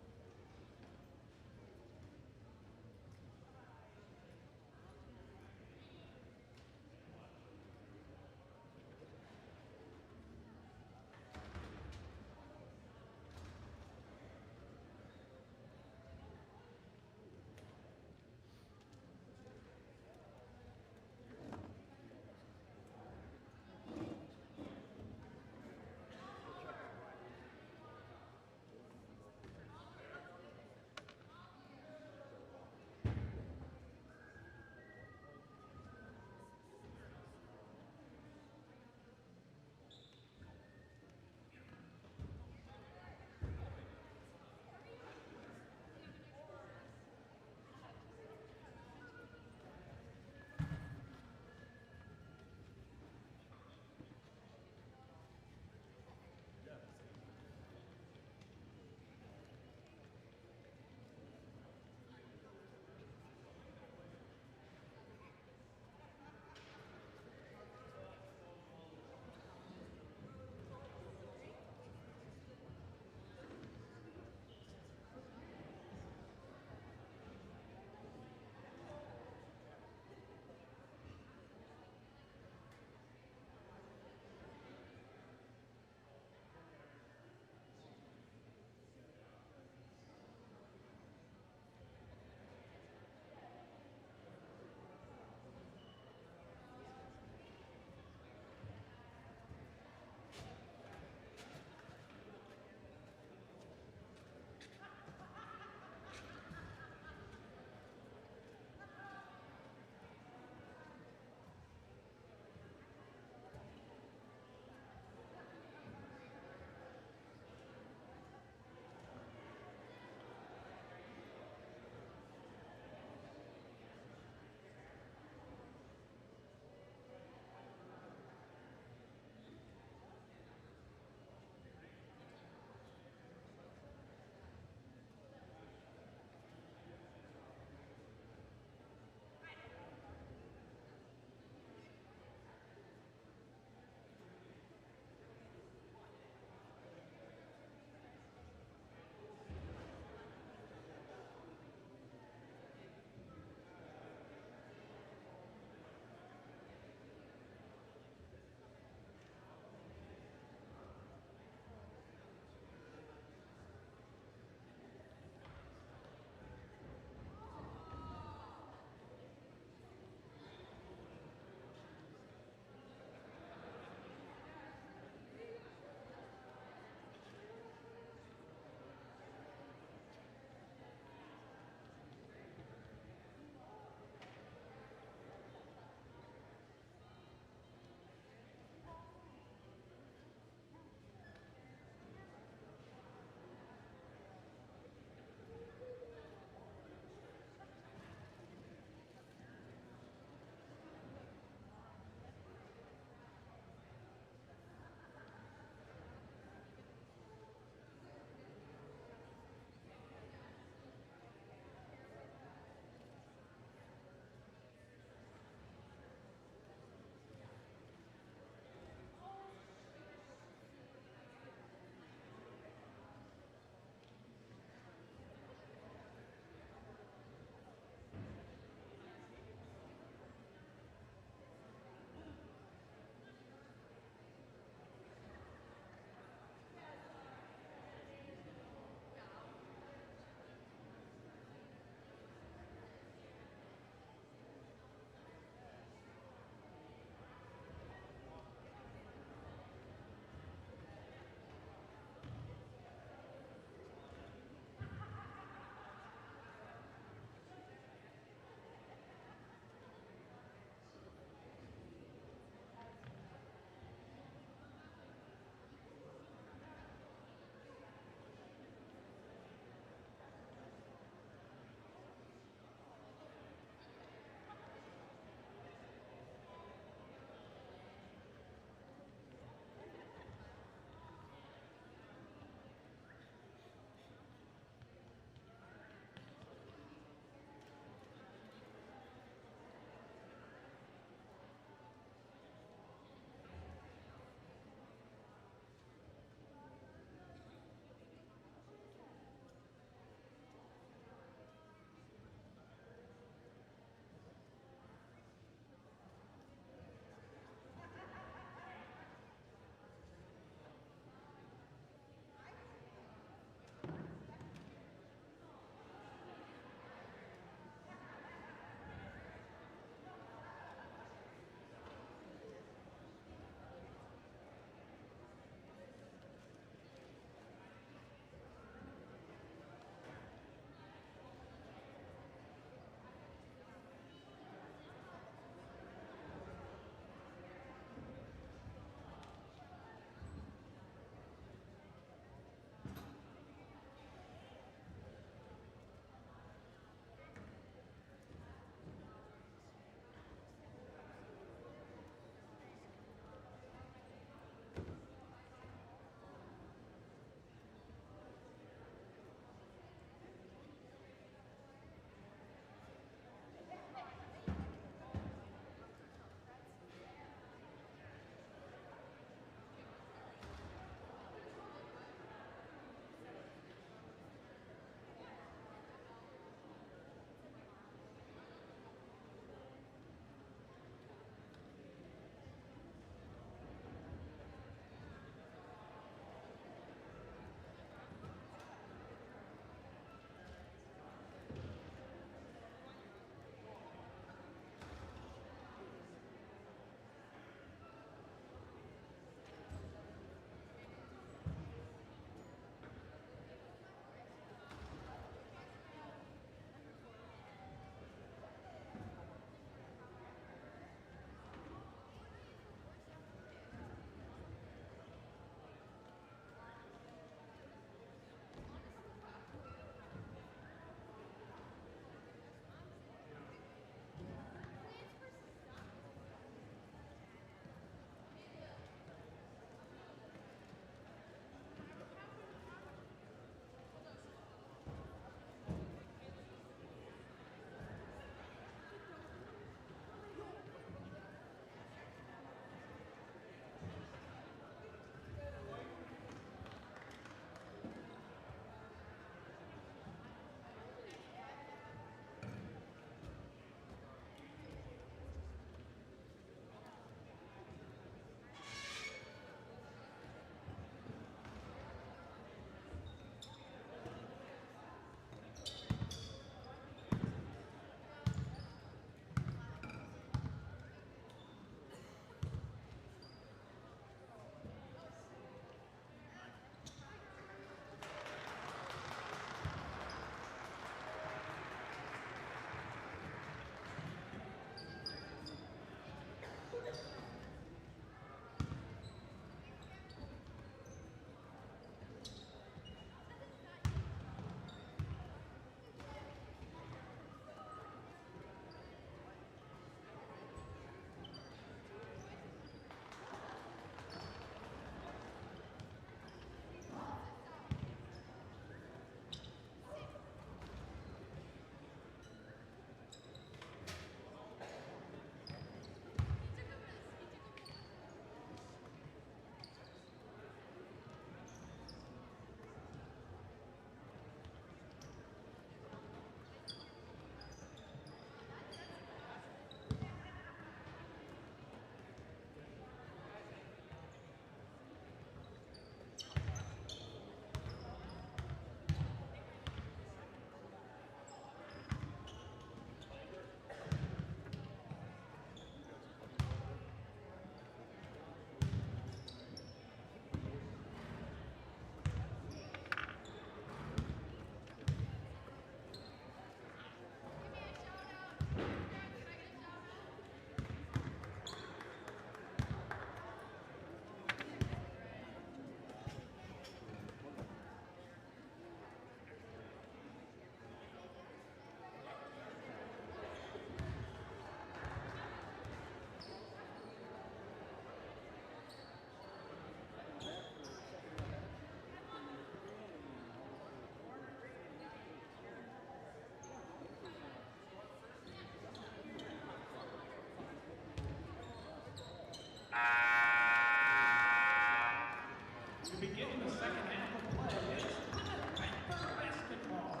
To begin the second half of play is Plymouth Panther basketball.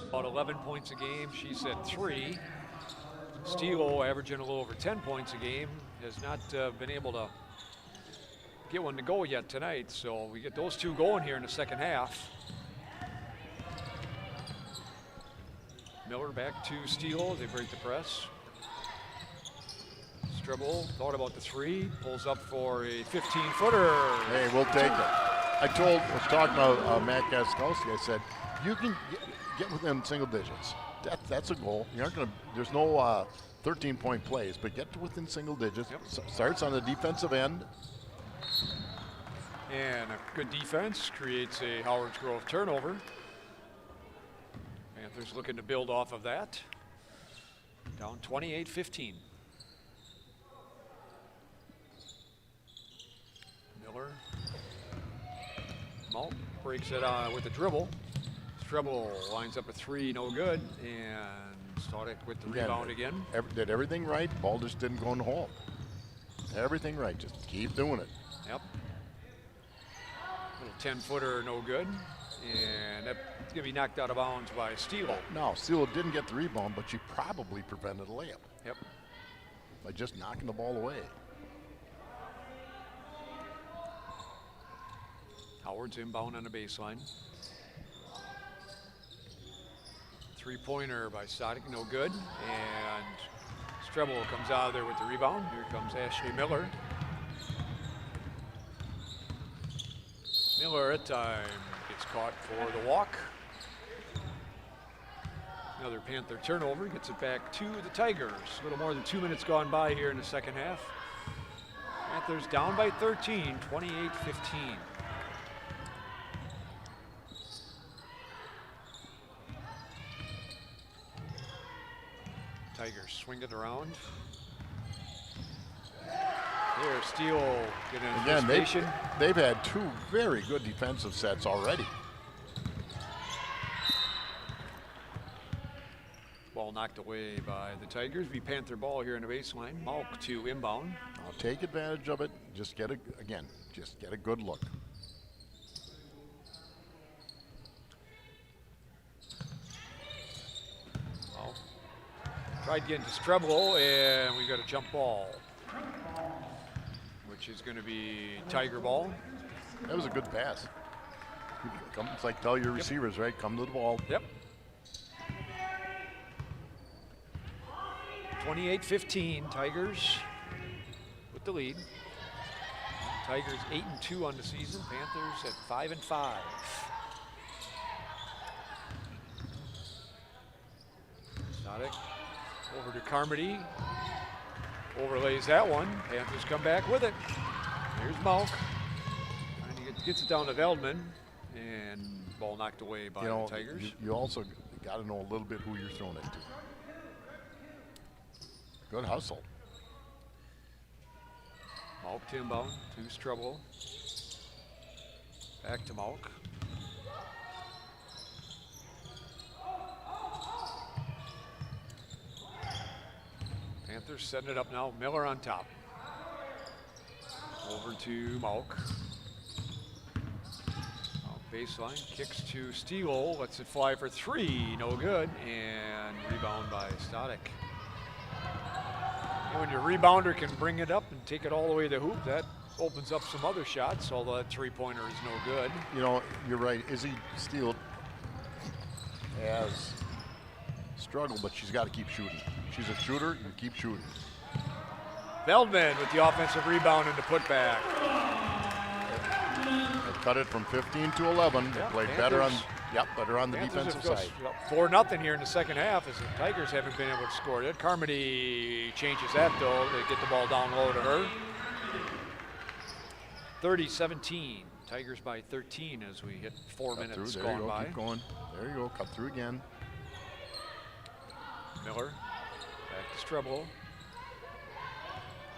About 11 points a game. She's at 3. Stilo averaging a little over 10 points a game. Has not been able to get one to go yet tonight. So we get those two going here in the second half. Miller back to Stilo. They break the press. Stribble thought about the 3. Pulls up for a 15-footer. Hey, we'll take it. I was talking about Matt Gaskowski. I said, you can get within single digits. That's a goal. You aren't going to. There's no 13-point plays, but get to within single digits. Yep. Starts on the defensive end. And a good defense creates a Howard's Grove turnover. Panthers looking to build off of that. Down 28-15. Miller. Malk breaks it with the dribble. Stribble lines up a 3, no good. And Stodic with the rebound again. Did everything right. Ball just didn't go in the hole. Everything right. Just keep doing it. Yep. Little 10-footer, no good. And that's going to be knocked out of bounds by Stilo. No, Stilo didn't get the rebound, but she probably prevented a layup. Yep. By just knocking the ball away. Howard's inbound on the baseline. 3-pointer by Stodic, no good. And Strebel comes out of there with the rebound. Here comes Ashley Miller. Miller at time gets caught for the walk. Another Panther turnover, gets it back to the Tigers. A little more than 2 minutes gone by here in the second half. Panthers down by 13, 28-15. Tigers swing it around. There, Steele getting anticipation. They've had 2 very good defensive sets already. Ball knocked away by the Tigers. Be Panther ball here in the baseline. Malk to inbound. I'll take advantage of it. Just get a good look. Tried getting to Strebel, and we got a jump ball, which is going to be Tiger ball. That was a good pass. It's like tell your receivers, right? Come to the ball. Yep. 28-15, Tigers with the lead. Tigers 8-2 on the season. Panthers at 5-5. Stodic over to Carmody. Overlays that one. Panthers come back with it. Here's Malk. Gets it down to Veldman. And ball knocked away by the Tigers. You also got to know a little bit who you're throwing it to. Good hustle. Malk to inbound, to Strebel. Back to Malk. Panthers setting it up now. Miller on top. Over to Malk. Baseline, kicks to Steele, lets it fly for 3, no good, and rebound by Static. And when your rebounder can bring it up and take it all the way to the hoop, that opens up some other shots, although that three-pointer is no good. You know, you're right. Izzy Steele has struggled, but she's got to keep shooting. She's a shooter, you keep shooting. Veldman with the offensive rebound and the putback. Cut it from 15 to 11. They played better on the defensive side. 4-0 here in the second half as the Tigers haven't been able to score it. Carmody changes that though. They get the ball down low to her. 30-17. Tigers by 13 as we hit 4 minutes There you gone go. by. Keep going. There you go. Cut through again. Miller back to Strebel.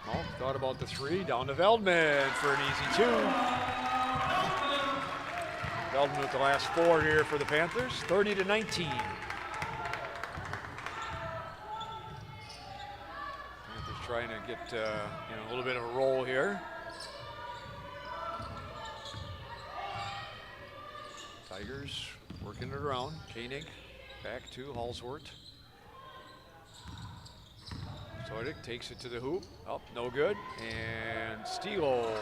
Oh, thought about the 3. Down to Veldman for an easy 2. Veldman with the last 4 here for the Panthers, 30-19. Panthers trying to get a little bit of a roll here. Tigers working it around. Koenig back to Halsworth. Soidic takes it to the hoop. Oh, no good. And Steele.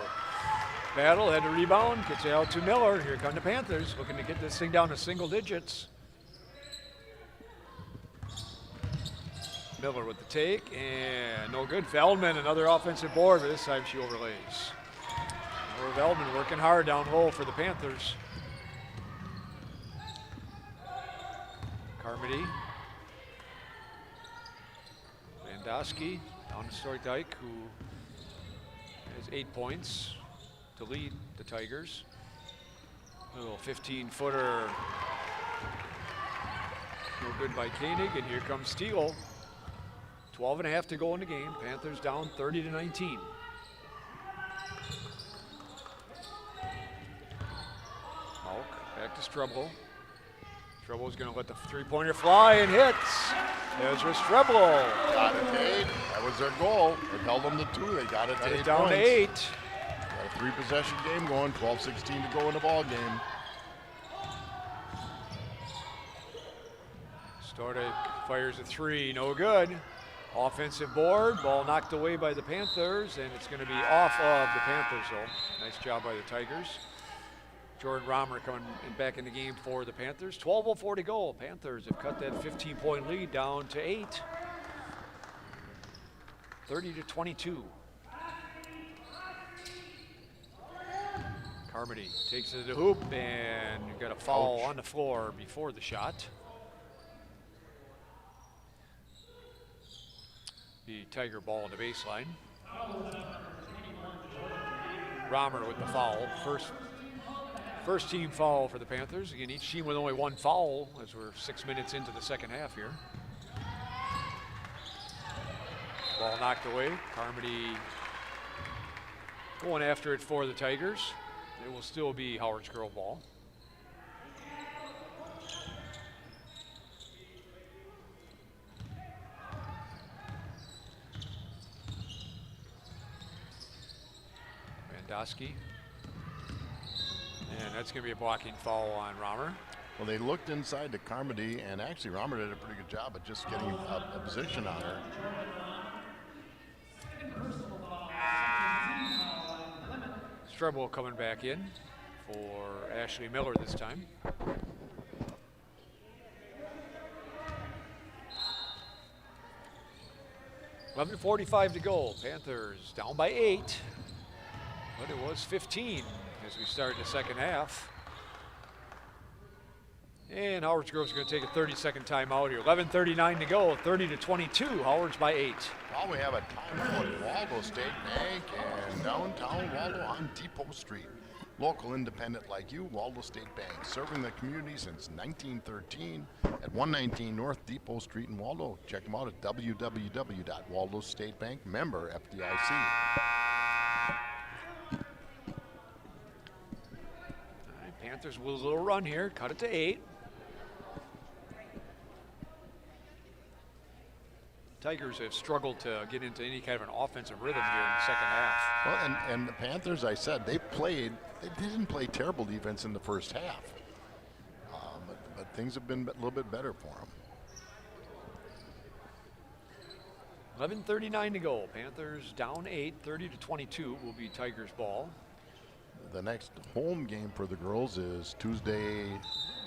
Battle, had to rebound, gets it out to Miller. Here come the Panthers, looking to get this thing down to single digits. Miller with the take, and no good. Veldman, another offensive board, but this time she overlays. Veldman working hard down low for the Panthers. Carmody. Vandosky down to Stoikdijk, who has 8 points to lead the Tigers. A little 15-footer, no good by Koenig, and here comes Steele. 12.5 to go in the game. Panthers down 30-19. Malk back to Strebel. Strebel's going to let the three-pointer fly and hits. Ezra Strebel. Got it to 8. That was their goal. It held them to 2. They got it to 8 down points. to 8. Got a 3-possession game going. 12-16 to go in the ball game. Stoidic fires a 3, no good. Offensive board, ball knocked away by the Panthers, and it's going to be off of the Panthers, though. Nice job by the Tigers. Jordan Romer coming back in the game for the Panthers. 12:04 to go. Panthers have cut that 15-point lead down to 8. 30-22. Carmody takes it to the hoop, and you've got a foul on the floor before the shot. The Tiger ball on the baseline. Romer with the foul. First team foul for the Panthers. Again, each team with only 1 foul as we're 6 minutes into the second half here. Ball knocked away. Carmody going after it for the Tigers. It will still be Howard's girl ball. Vandosky. And that's going to be a blocking foul on Romer. Well, they looked inside to Carmody, and actually Romer did a pretty good job of just getting a position on her. Strebel coming back in for Ashley Miller this time. $11:45 to go. Panthers down by 8, but it was 15 as we start the second half. And Howard's Grove's going to take a 30-second timeout here. 11:39 to go, 30-22. Howard's by 8. Well, we have a timeout at Waldo State Bank and downtown Waldo on Depot Street. Local independent like you, Waldo State Bank, serving the community since 1913 at 119 North Depot Street in Waldo. Check them out at www.waldostatebank, member FDIC. All right, Panthers with a little run here, cut it to 8. Tigers have struggled to get into any kind of an offensive rhythm here in the second half. Well, and the Panthers, I said, they didn't play terrible defense in the first half. But things have been a little bit better for them. 11:39 to go. Panthers down 8, 30-22 will be Tigers ball. The next home game for the girls is Tuesday,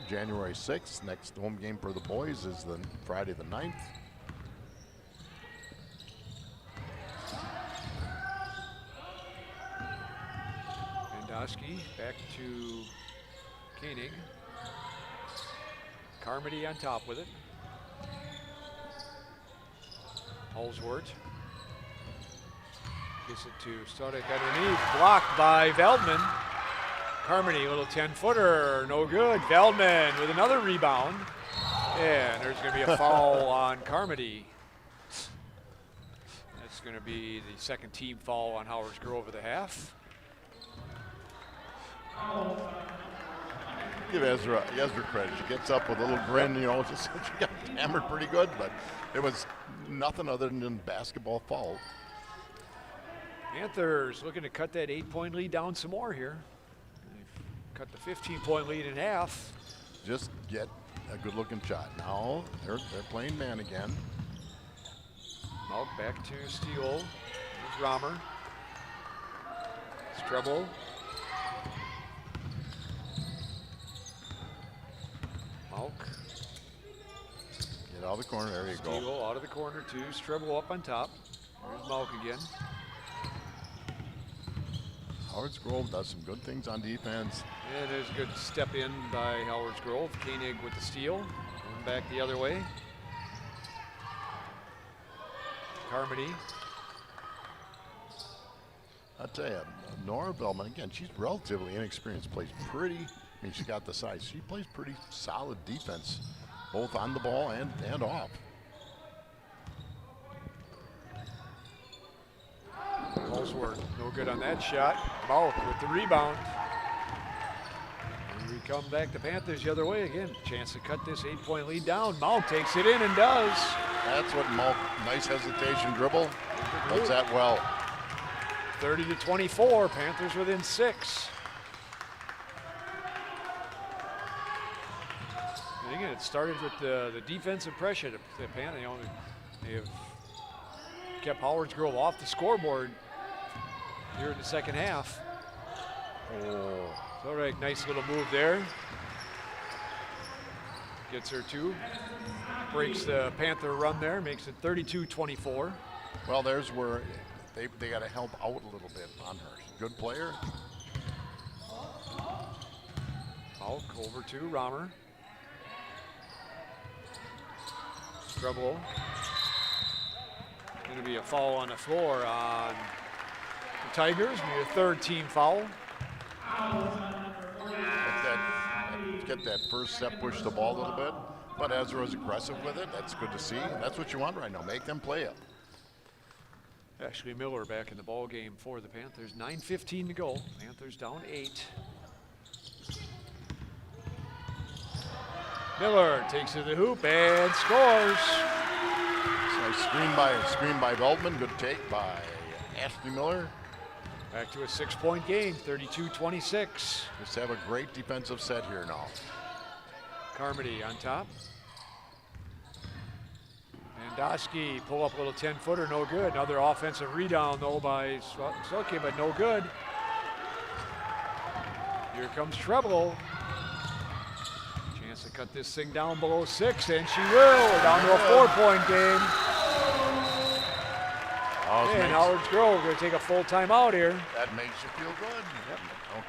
January 6th. Next home game for the boys is the Friday the 9th. Vandoski back to Koenig. Carmody on top with it. Holsworth gets it to Stoddard underneath, blocked by Veldman. Carmody, a little 10-footer, no good. Veldman with another rebound. And there's going to be a foul on Carmody. That's going to be the second team foul on Howard's Grove of the half. Give Ezra credit. She gets up with a little grin, you know, just she got hammered pretty good, but it was nothing other than basketball foul. Panthers looking to cut that 8-point lead down some more here. They've cut the 15-point lead in half. Just get a good-looking shot. Now they're playing man again. Malk back to Steele. There's Romer. Strebel. Malk. Get out of the corner. There you go. Steele out of the corner too. Strebel up on top. There's Malk again. Howard's Grove does some good things on defense. Yeah, there's a good step in by Howard's Grove. Koenig with the steal. Going back the other way. Carmody. I'll tell you, Nora Bellman, again, she's relatively inexperienced, plays pretty, I mean, she's got the size. She plays pretty solid defense, both on the ball and off. Holsworth, no good on that shot. Malk with the rebound. And we come back to Panthers the other way again. Chance to cut this 8-point lead down. Malk takes it in and does. That's what Malk, nice hesitation dribble. Does that well. 30-24, Panthers within 6. And again, it started with the defensive pressure. The Panthers, you know, they have kept Howard's Grove off the scoreboard here in the second half. Oh. All right, nice little move there. Gets her two. Breaks the Panther run there, makes it 32-24. Well, there's where they got to help out a little bit on her. Good player. Malk over to Romer. Strebel. Going to be a foul on the floor on the Tigers. Be a third team foul. Get that first step, push the ball a little bit. But Ezra was aggressive with it. That's good to see. That's what you want right now. Make them play it. Ashley Miller back in the ball game for the Panthers. 9:15 to go. Panthers down 8. Miller takes to the hoop and scores. So screen by Veldman. Good take by Ashley Miller. Back to a 6-point game, 32-26. Just have a great defensive set here now. Carmody on top. Vandoski pull up a little 10-footer, no good. Another offensive rebound though by Soke, but no good. Here comes Treble. Chance to cut this thing down below 6, and she will. We're down to a 4-point game. And Howard's Grove going to take a full timeout here. That makes you feel good. Yep.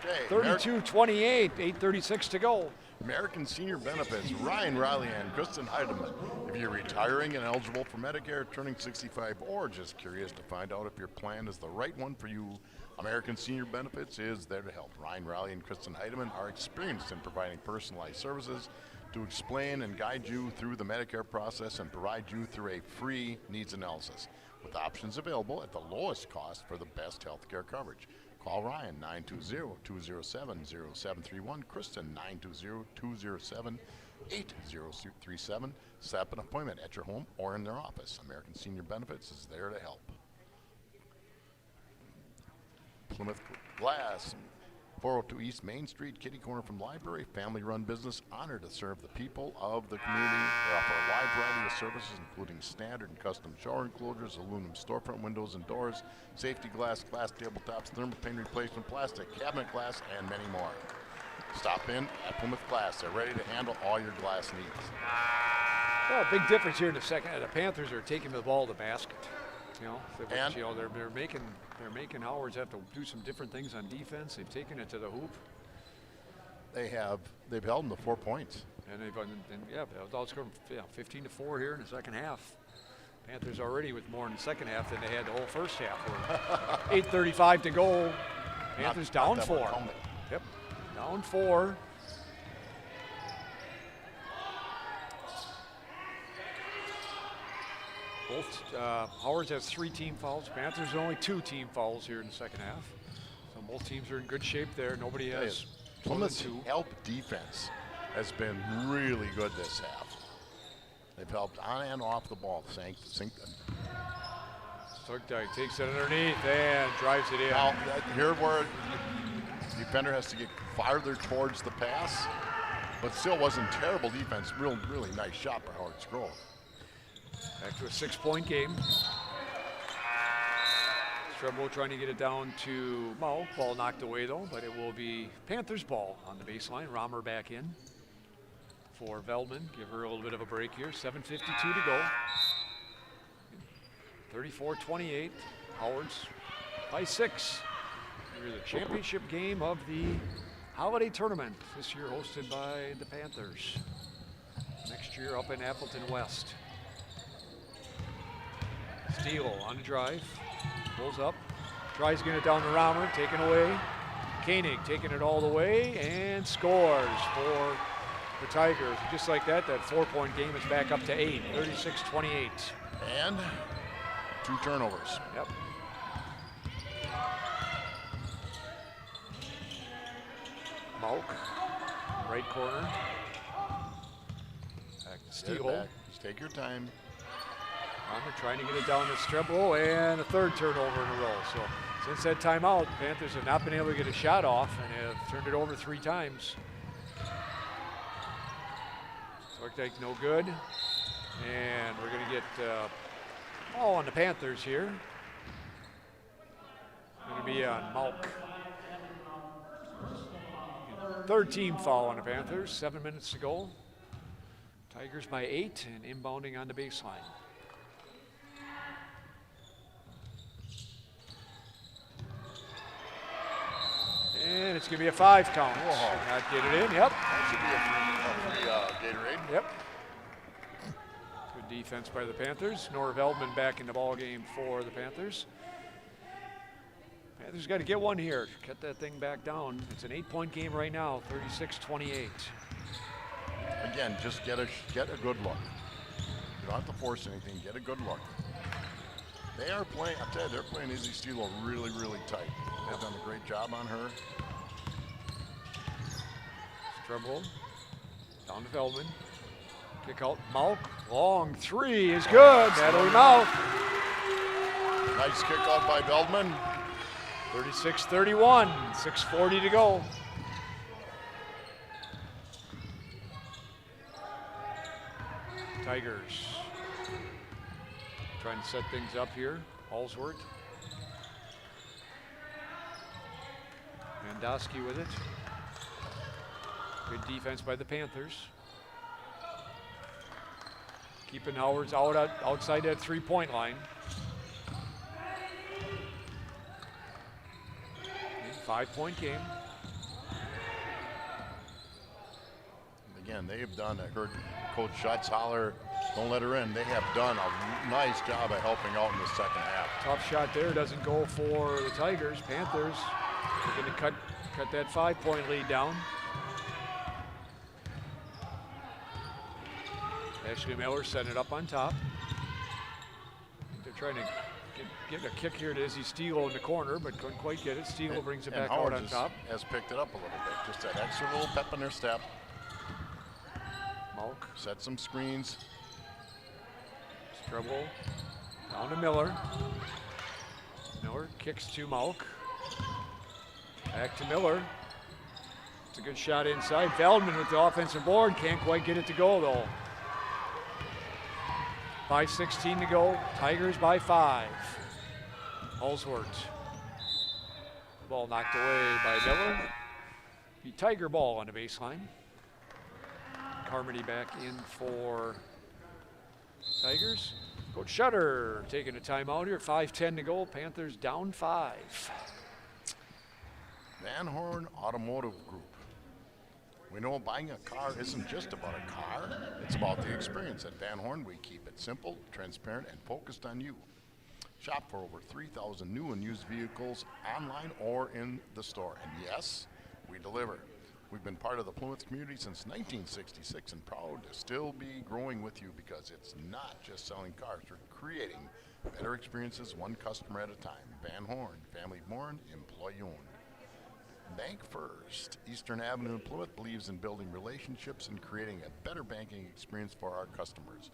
Okay. 32-28, 8:36 to go. American Senior Benefits, Ryan Riley and Kristen Heidemann. If you're retiring and eligible for Medicare, turning 65, or just curious to find out if your plan is the right one for you, American Senior Benefits is there to help. Ryan Riley and Kristen Heidemann are experienced in providing personalized services to explain and guide you through the Medicare process and provide you through a free needs analysis, with options available at the lowest cost for the best health care coverage. Call Ryan, 920-207-0731, Kristen, 800-8037. Set up an appointment at your home or in their office. American Senior Benefits is there to help. Plymouth Glass, 402 East Main Street, kitty corner from library, family-run business, honored to serve the people of the community. They offer a wide variety of services, including standard and custom shower enclosures, aluminum storefront windows and doors, safety glass, glass tabletops, thermal pane replacement, plastic cabinet glass, and many more. Stop in at Plymouth Glass. They're ready to handle all your glass needs. Well, big difference here in the second. The Panthers are taking the ball to the basket. You know, And? they're making Howards have to do some different things on defense. They've taken it to the hoop, They've held them to 4 points. and it's going 15-4 here in the second half. Panthers already with more in the second half than they had the whole first half. 8:35 to go. Panthers down Not that we're 4. counting. Yep, down 4. Both Howards has 3 team fouls. Panthers only 2 team fouls here in the second half. So both teams are in good shape there. Nobody has more than Plymouth's 2. help defense has been really good this half. They've helped on and off the ball. Sugdike takes it underneath and drives it in. Now, here where the defender has to get farther towards the pass, but still wasn't terrible defense. Really nice shot by Howard Scroll. Back to a 6-point game. Strebel trying to get it down to Mo. Ball knocked away though, but it will be Panthers ball on the baseline. Romer back in for Veldman. Give her a little bit of a break here. 7:52 to go. 34-28. Howards by 6. Here's the championship game of the holiday tournament. This year hosted by the Panthers. Next year up in Appleton West. Steele on the drive, pulls up, tries to get it down to Romer, taken away. Koenig taking it all the way and scores for the Tigers. Just like that 4-point game is back up to 8, 36-28. And 2 turnovers. Yep. Mauk, right corner. Back to Get it Steele. back. Just take your time. Romer trying to get it down to Strebel, and a 3rd turnover in a row. So since that timeout, Panthers have not been able to get a shot off and have turned it over 3 times. Sorkdijk no good. And we're going to get ball on the Panthers here. Going to be on Mauk. 3rd team foul on the Panthers. 7 minutes to go. Tigers by 8 and inbounding on the baseline. And it's going to be a 5 count. Whoa. Not get it in. Yep. That should be a free Gatorade. Yep. Good defense by the Panthers. Nora Veldman back in the ball game for the Panthers. Panthers got to get one here. Cut that thing back down. It's an 8-point game right now. 36-28. Again, just get a good look. You don't have to force anything. Get a good look. They are playing. I tell you, they're playing Izzy Steele really tight. They've done a great job on her. Strebel down to Veldman. Kick out. Mauk. Long 3 is good. That'll be Mauk. Nice kick out by Veldman. 36-31. 6:40 to go. Tigers trying to set things up here. Allsworth. Mandowski with it. Good defense by the Panthers. Keeping Howards outside that 3-point line. 5-point game. Again, they have done, I heard Coach Schatz holler, don't let her in. They have done a nice job of helping out in the second half. Tough shot there, doesn't go for the Tigers. Panthers are going to cut that 5-point lead down. Ashley Miller setting it up on top. They're trying to get a kick here to Izzy Steele in the corner, but couldn't quite get it. Steele brings it back out on top. Has picked it up a little bit. Just that extra little pep in their step. Malk, Set some screens. Treble, down to Miller. Miller kicks to Malk. Back to Miller. It's a good shot inside. Feldman with the offensive board. Can't quite get it to go, though. 5:16 to go. Tigers by 5. Holsworth. Ball knocked away by Miller. The Tiger ball on the baseline. Carmody back in for Tigers. Coach Shutter taking a timeout here. 5:10 to go. Panthers down 5. Van Horn Automotive Group. We know buying a car isn't just about a car, it's about the experience. At Van Horn, we keep it simple, transparent, and focused on you. Shop for over 3,000 new and used vehicles online or in the store. And yes, we deliver. We've been part of the Plymouth community since 1966 and proud to still be growing with you, because it's not just selling cars, we're creating better experiences one customer at a time. Van Horn, family born, employee owned. Bank First. Eastern Avenue in Plymouth believes in building relationships and creating a better banking experience for our customers.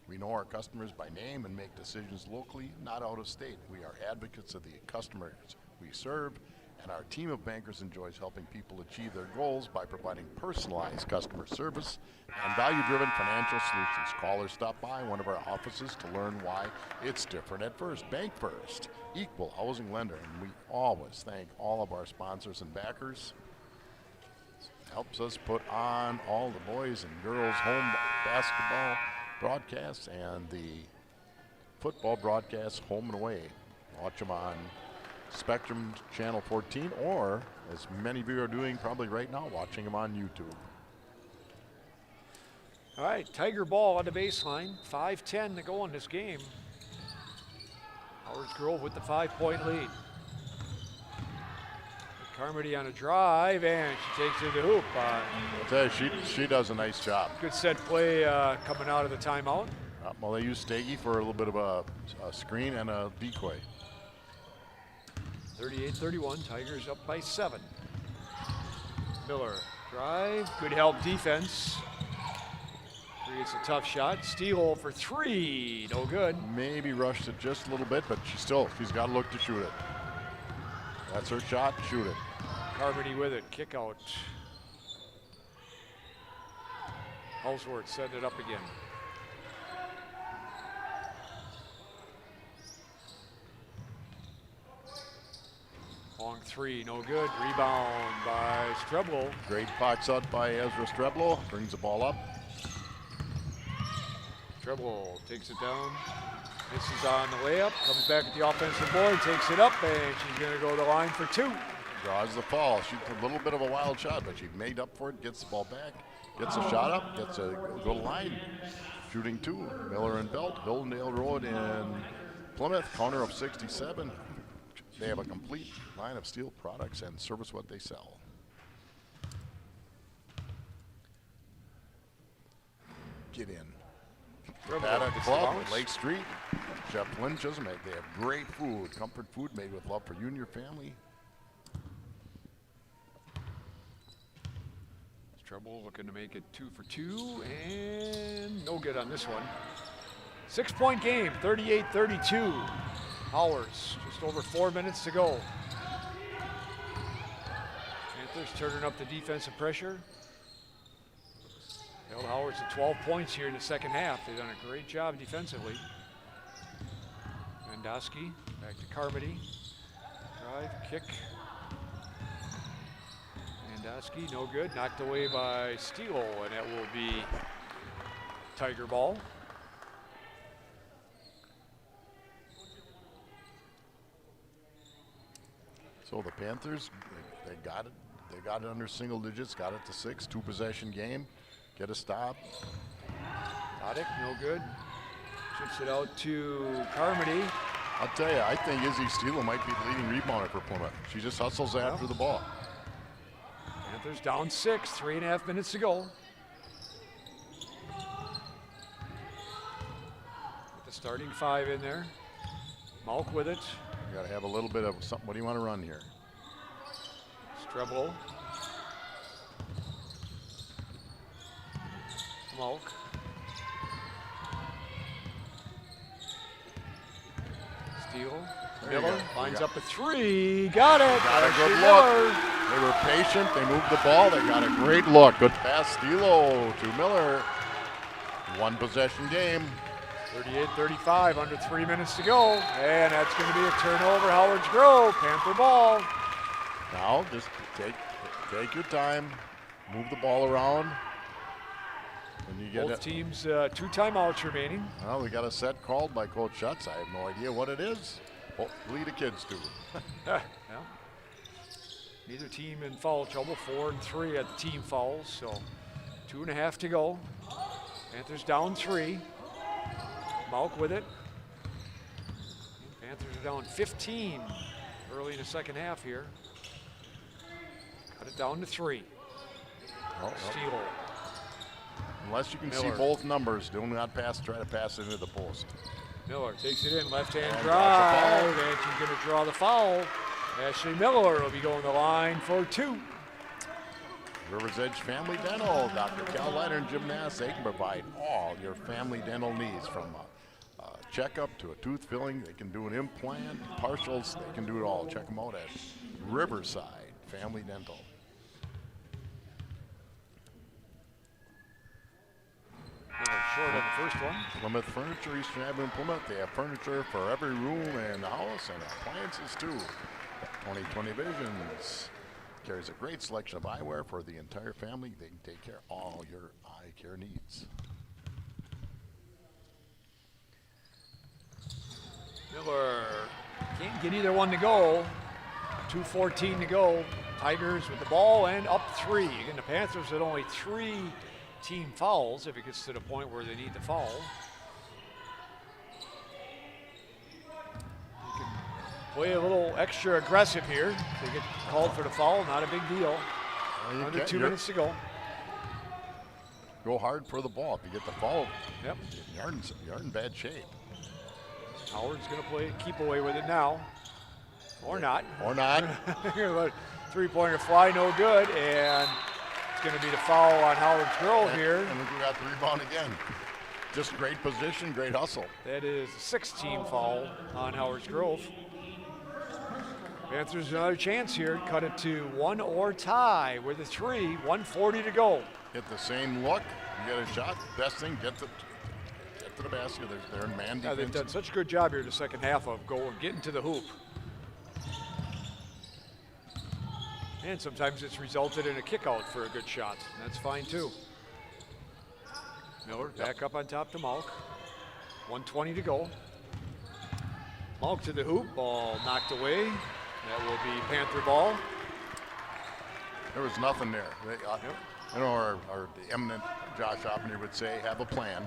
We know our customers by name and make decisions locally, not out of state. We are advocates of the customers we serve, and our team of bankers enjoys helping people achieve their goals by providing personalized customer service and value-driven financial solutions. Call or stop by one of our offices to learn why it's different at First. Bank First, equal housing lender, and we always thank all of our sponsors and backers. It helps us put on all the boys and girls home basketball broadcasts and the football broadcasts home and away. Watch them on Spectrum Channel 14, or as many of you are doing probably right now, watching them on YouTube. All right, Tiger ball on the baseline. 5:10 to go in this game. Howards Grove with the 5-point lead. Carmody on a drive, and she takes it to the hoop. I'll tell you, she does a nice job. Good set play coming out of the timeout. Well, they use Stagey for a little bit of a screen and a decoy. 38-31, Tigers up by 7. Miller, drive, good help defense. Creates a tough shot, steal for 3, no good. Maybe rushed it just a little bit, but she's got to look to shoot it. That's her shot, shoot it. Carmody with it, kick out. Holsworth setting it up again. Long 3, no good. Rebound by Streblo. Great box out by Ezra Streblo. Brings the ball up. Streblo takes it down. Misses on the layup. Comes back at the offensive board. Takes it up, and she's going to go to the line for 2. Draws the foul. Shoots a little bit of a wild shot, but she made up for it. Gets the ball back. Gets a shot up. Gets a good line. Shooting 2. Miller and Belt. Hildendale Road in Plymouth. Corner of 67. They have a complete line of steel products and service what they sell. Get in. Paddock Club, Lake Street, Chef Lynch's. They have great food, comfort food made with love for you and your family. Trouble looking to make it 2 for 2, and no good on this one. 6-point game, 38-32. Hours, just over 4 minutes to go. Panthers turning up the defensive pressure. Held Howards to 12 points here in the second half. They've done a great job defensively. Mandowski back to Carmody. Drive, kick. Mandowski, no good. Knocked away by Steele, and that will be Tiger ball. So the Panthers, they got it. They got it under single digits, got it to 6, 2-possession game. Get a stop. Paddock, no good. Chips it out to Carmody. I'll tell you, I think Izzy Steele might be the leading rebounder for Plymouth. She just hustles after the ball. Panthers down 6, 3.5 minutes to go. With the starting 5 in there. Malk with it. You got to have a little bit of something. What do you want to run here? Streblo. Malk. Steele. There you Miller go. lines Yeah. up a three. Got it. Got a good Ashley look. Miller. They were patient. They moved the ball. They got a great look. Good pass, Steele to Miller. One possession game. 38-35, under 3 minutes to go. And that's going to be a turnover. Howard's Grove, Panther ball. Now just take your time. Move the ball around. And you get Both it. teams, 2 timeouts remaining. Well, we got a set called by Coach Schutz. I have no idea what it is. Hopefully the kids do. Yeah. Neither team in foul trouble. 4 and 3 at the team fouls. So 2.5 to go. Panthers down 3. Malk with it. Panthers are down 15 early in the second half here. Cut it down to 3. Oh, Steele. Unless you can see Miller. both numbers, do not pass. Try to pass it into the post. Miller takes it in, left-hand And drive, draws the and she's going to draw the foul. Ashley Miller will be going the line for 2. River's Edge Family Dental, Dr. Cal Leiter and Gymnastics, they can provide all your family dental needs from a checkup to a tooth filling. They can do an implant, partials, they can do it all. Check them out at Riverside Family Dental. Miller short on the first one. Plymouth Furniture, Eastern Avenue, Plymouth. They have furniture for every room in the house and appliances too. 20/20 Visions carries a great selection of eyewear for the entire family. They can take care of all your eye care needs. Miller can't get either one to go. 2:14 to go. Tigers with the ball and up 3. Again, the Panthers had only 3 team fouls if it gets to the point where they need the foul. You can play a little extra aggressive here. They get called for the foul, not a big deal. Well, you Under can't- 2 minutes to go. Go hard for the ball. If you get the foul, Yep. you're in bad shape. Howard's going to play keep away with it now. Or not. Or not. Three-pointer fly, no good, and it's going to be the foul on Howard's Grove here. And look, we got the rebound again. Just great position, great hustle. That is the 6th team foul on Howard's Grove. Panthers another chance here. Cut it to 1 or tie with a 3. 1:40 to go. Get the same look. You get a shot. Best thing, get to the basket. They're in man Yeah, defense. they've done such a good job here in the second half of getting to the hoop. And sometimes it's resulted in a kick out for a good shot. That's fine too. Miller back up on top to Malk. 1:20 to go. Malk to the hoop. Ball knocked away. That will be Panther ball. There was nothing there. You know, our the eminent Josh Opner would say, have a plan.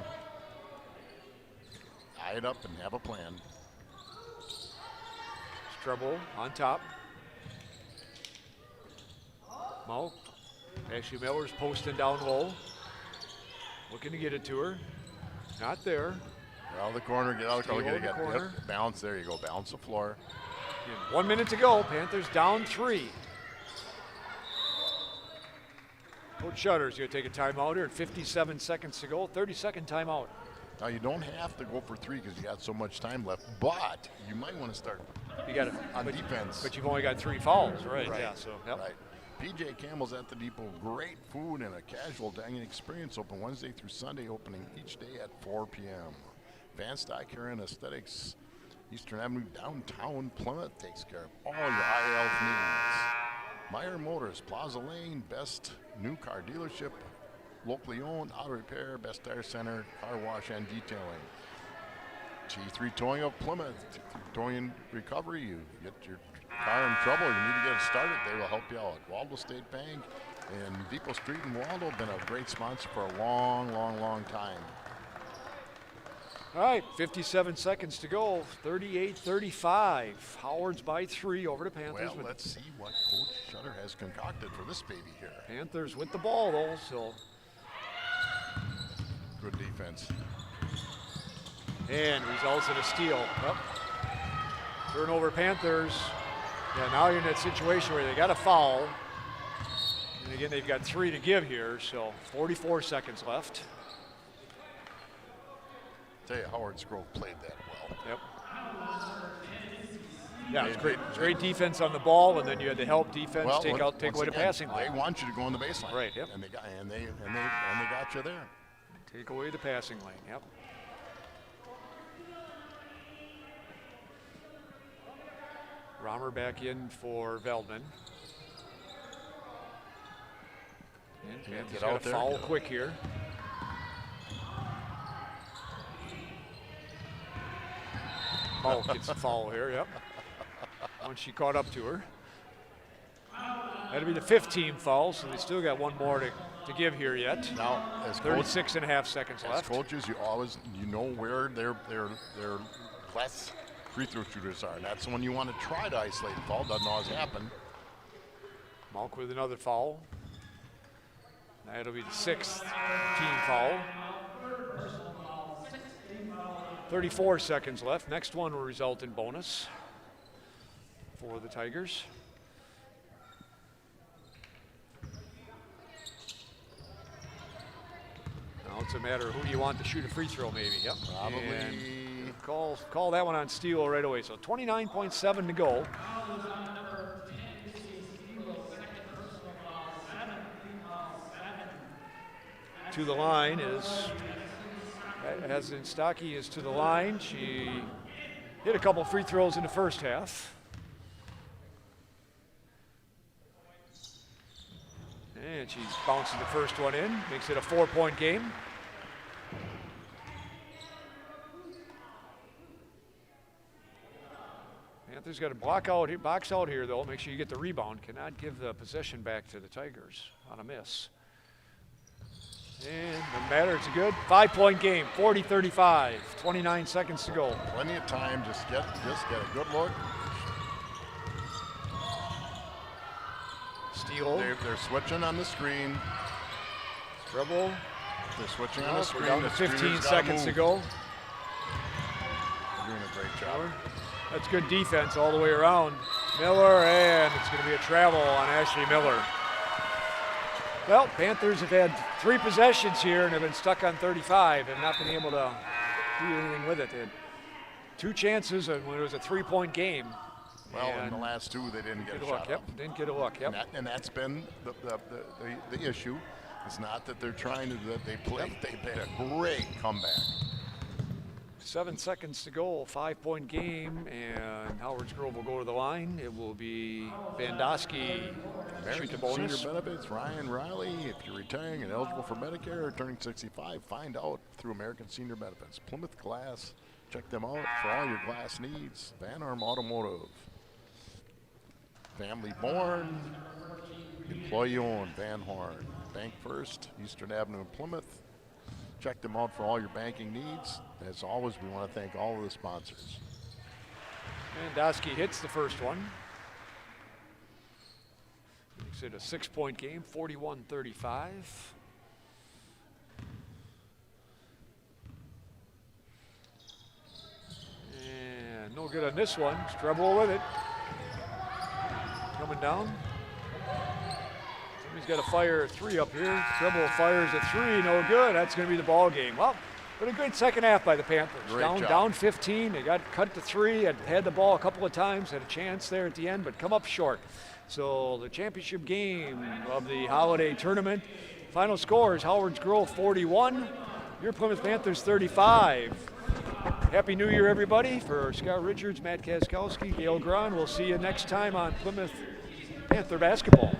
Eye it up and have a plan. Treble on top. Malk. Ashley Miller's posting down low. Looking to get it to her. Not there. Get out of the corner, get out of the corner. Steal in the Get corner. yep, bounce, there you go, bounce the floor. And 1 minute to go. Panthers down 3. Coach Shutter's going to take a timeout here at 57 seconds to go. 30-second timeout. Now you don't have to go for 3 because you got so much time left, but you might want to start You got it on defense. But you've only got 3 fouls, right? Right. Yeah. So. Yep. Right. PJ Campbell's at the Depot. Great food and a casual dining experience. Open Wednesday through Sunday, opening each day at 4 p.m. Advanced Eye Care and Aesthetics, Eastern Avenue, downtown Plymouth, takes care of all your eye health needs. Meyer Motors, Plaza Lane, best new car dealership, locally owned, auto repair, best tire center, car wash and detailing. T3 Towing of Plymouth, Towing Recovery. You get your car in trouble, you need to get it started, they will help you out. Waldo State Bank and Depot Street in Waldo, been a great sponsor for a long, long, long time. All right, 57 seconds to go. 38-35. Howard's by 3 over the Panthers. Well, let's see what Coach Shutter has concocted for this baby here. Panthers with the ball though, so. Good defense. And results in a steal. Yep. Turnover Panthers. Yeah, now you're in that situation where they got a foul. And again, they've got 3 to give here, so 44 seconds left. tell you, Howard's Grove played that well. Yep. Yeah, it's great defense on the ball, and then you had the help defense take away the passing lane. They want you to go on the baseline. Right. Yep. And they got you there. Take away the passing lane. Yep. Romer back in for Veldman. And Panthers got a foul quick here. Oh, gets a foul here, yep. Once she caught up to her. That'll be the 15th foul, so they still got one more to give here yet. Now, as 36 and a half seconds left. As coaches, you know where their class free throw shooters are, and that's the one you want to try to isolate. The foul doesn't always happen. Malk with another foul. That'll be the 6th team foul. 34 seconds left. Next one will result in bonus for the Tigers. Now it's a matter of who do you want to shoot a free throw, maybe. Yep. Probably. And call that one on Steele right away. So 29.7 to go. To the line as Stocky is to the line. She hit a couple free throws in the first half. And she's bouncing the first one in, makes it a 4-point game. Panthers got to box out here though. Make sure you get the rebound. Cannot give the possession back to the Tigers on a miss. And no matter, it's a good 5-point game, 40-35, 29 seconds to go. Plenty of time, just get a good look. Steele. They're switching on the screen. Dribble. They're switching on the screen. Down to 15 seconds to go. They're doing a great job. That's good defense all the way around. Miller, and it's going to be a travel on Ashley Miller. Well, Panthers have had 3 possessions here and have been stuck on 35 and not been able to do anything with it. They had 2 chances when it was a 3-point game. Well, in the last 2, they didn't get a shot. Yep, didn't get a look. Yep. And that's been the issue. It's not that they're trying to they play. They've made a great comeback. 7 seconds to go, 5-point game, and Howard's Grove will go to the line. It will be Bandowski shoot the bonus. Senior benefits, Ryan Riley. If you're retiring and eligible for Medicare or turning 65, find out through American Senior Benefits. Plymouth Glass, check them out for all your glass needs. Van Arm Automotive. Family born, employee owned, Van Horn. Bank First, Eastern Avenue in Plymouth. Check them out for all your banking needs. As always, we want to thank all of the sponsors. Bandowski hits the first one. Makes it a 6-point game, 41-35. And no good on this one. Strubble with it. Coming down. Somebody's got to fire a 3 up here. Strubble fires a 3, no good. That's going to be the ball game. Well, but a good second half by the Panthers. Down 15. They got cut to 3. Had the ball a couple of times. Had a chance there at the end, but come up short. So the championship game of the holiday tournament. Final score is Howard's Grove 41. Your Plymouth Panthers 35. Happy New Year, everybody. For Scott Richards, Matt Kaskowski, Gail Grahn. We'll see you next time on Plymouth Panther basketball.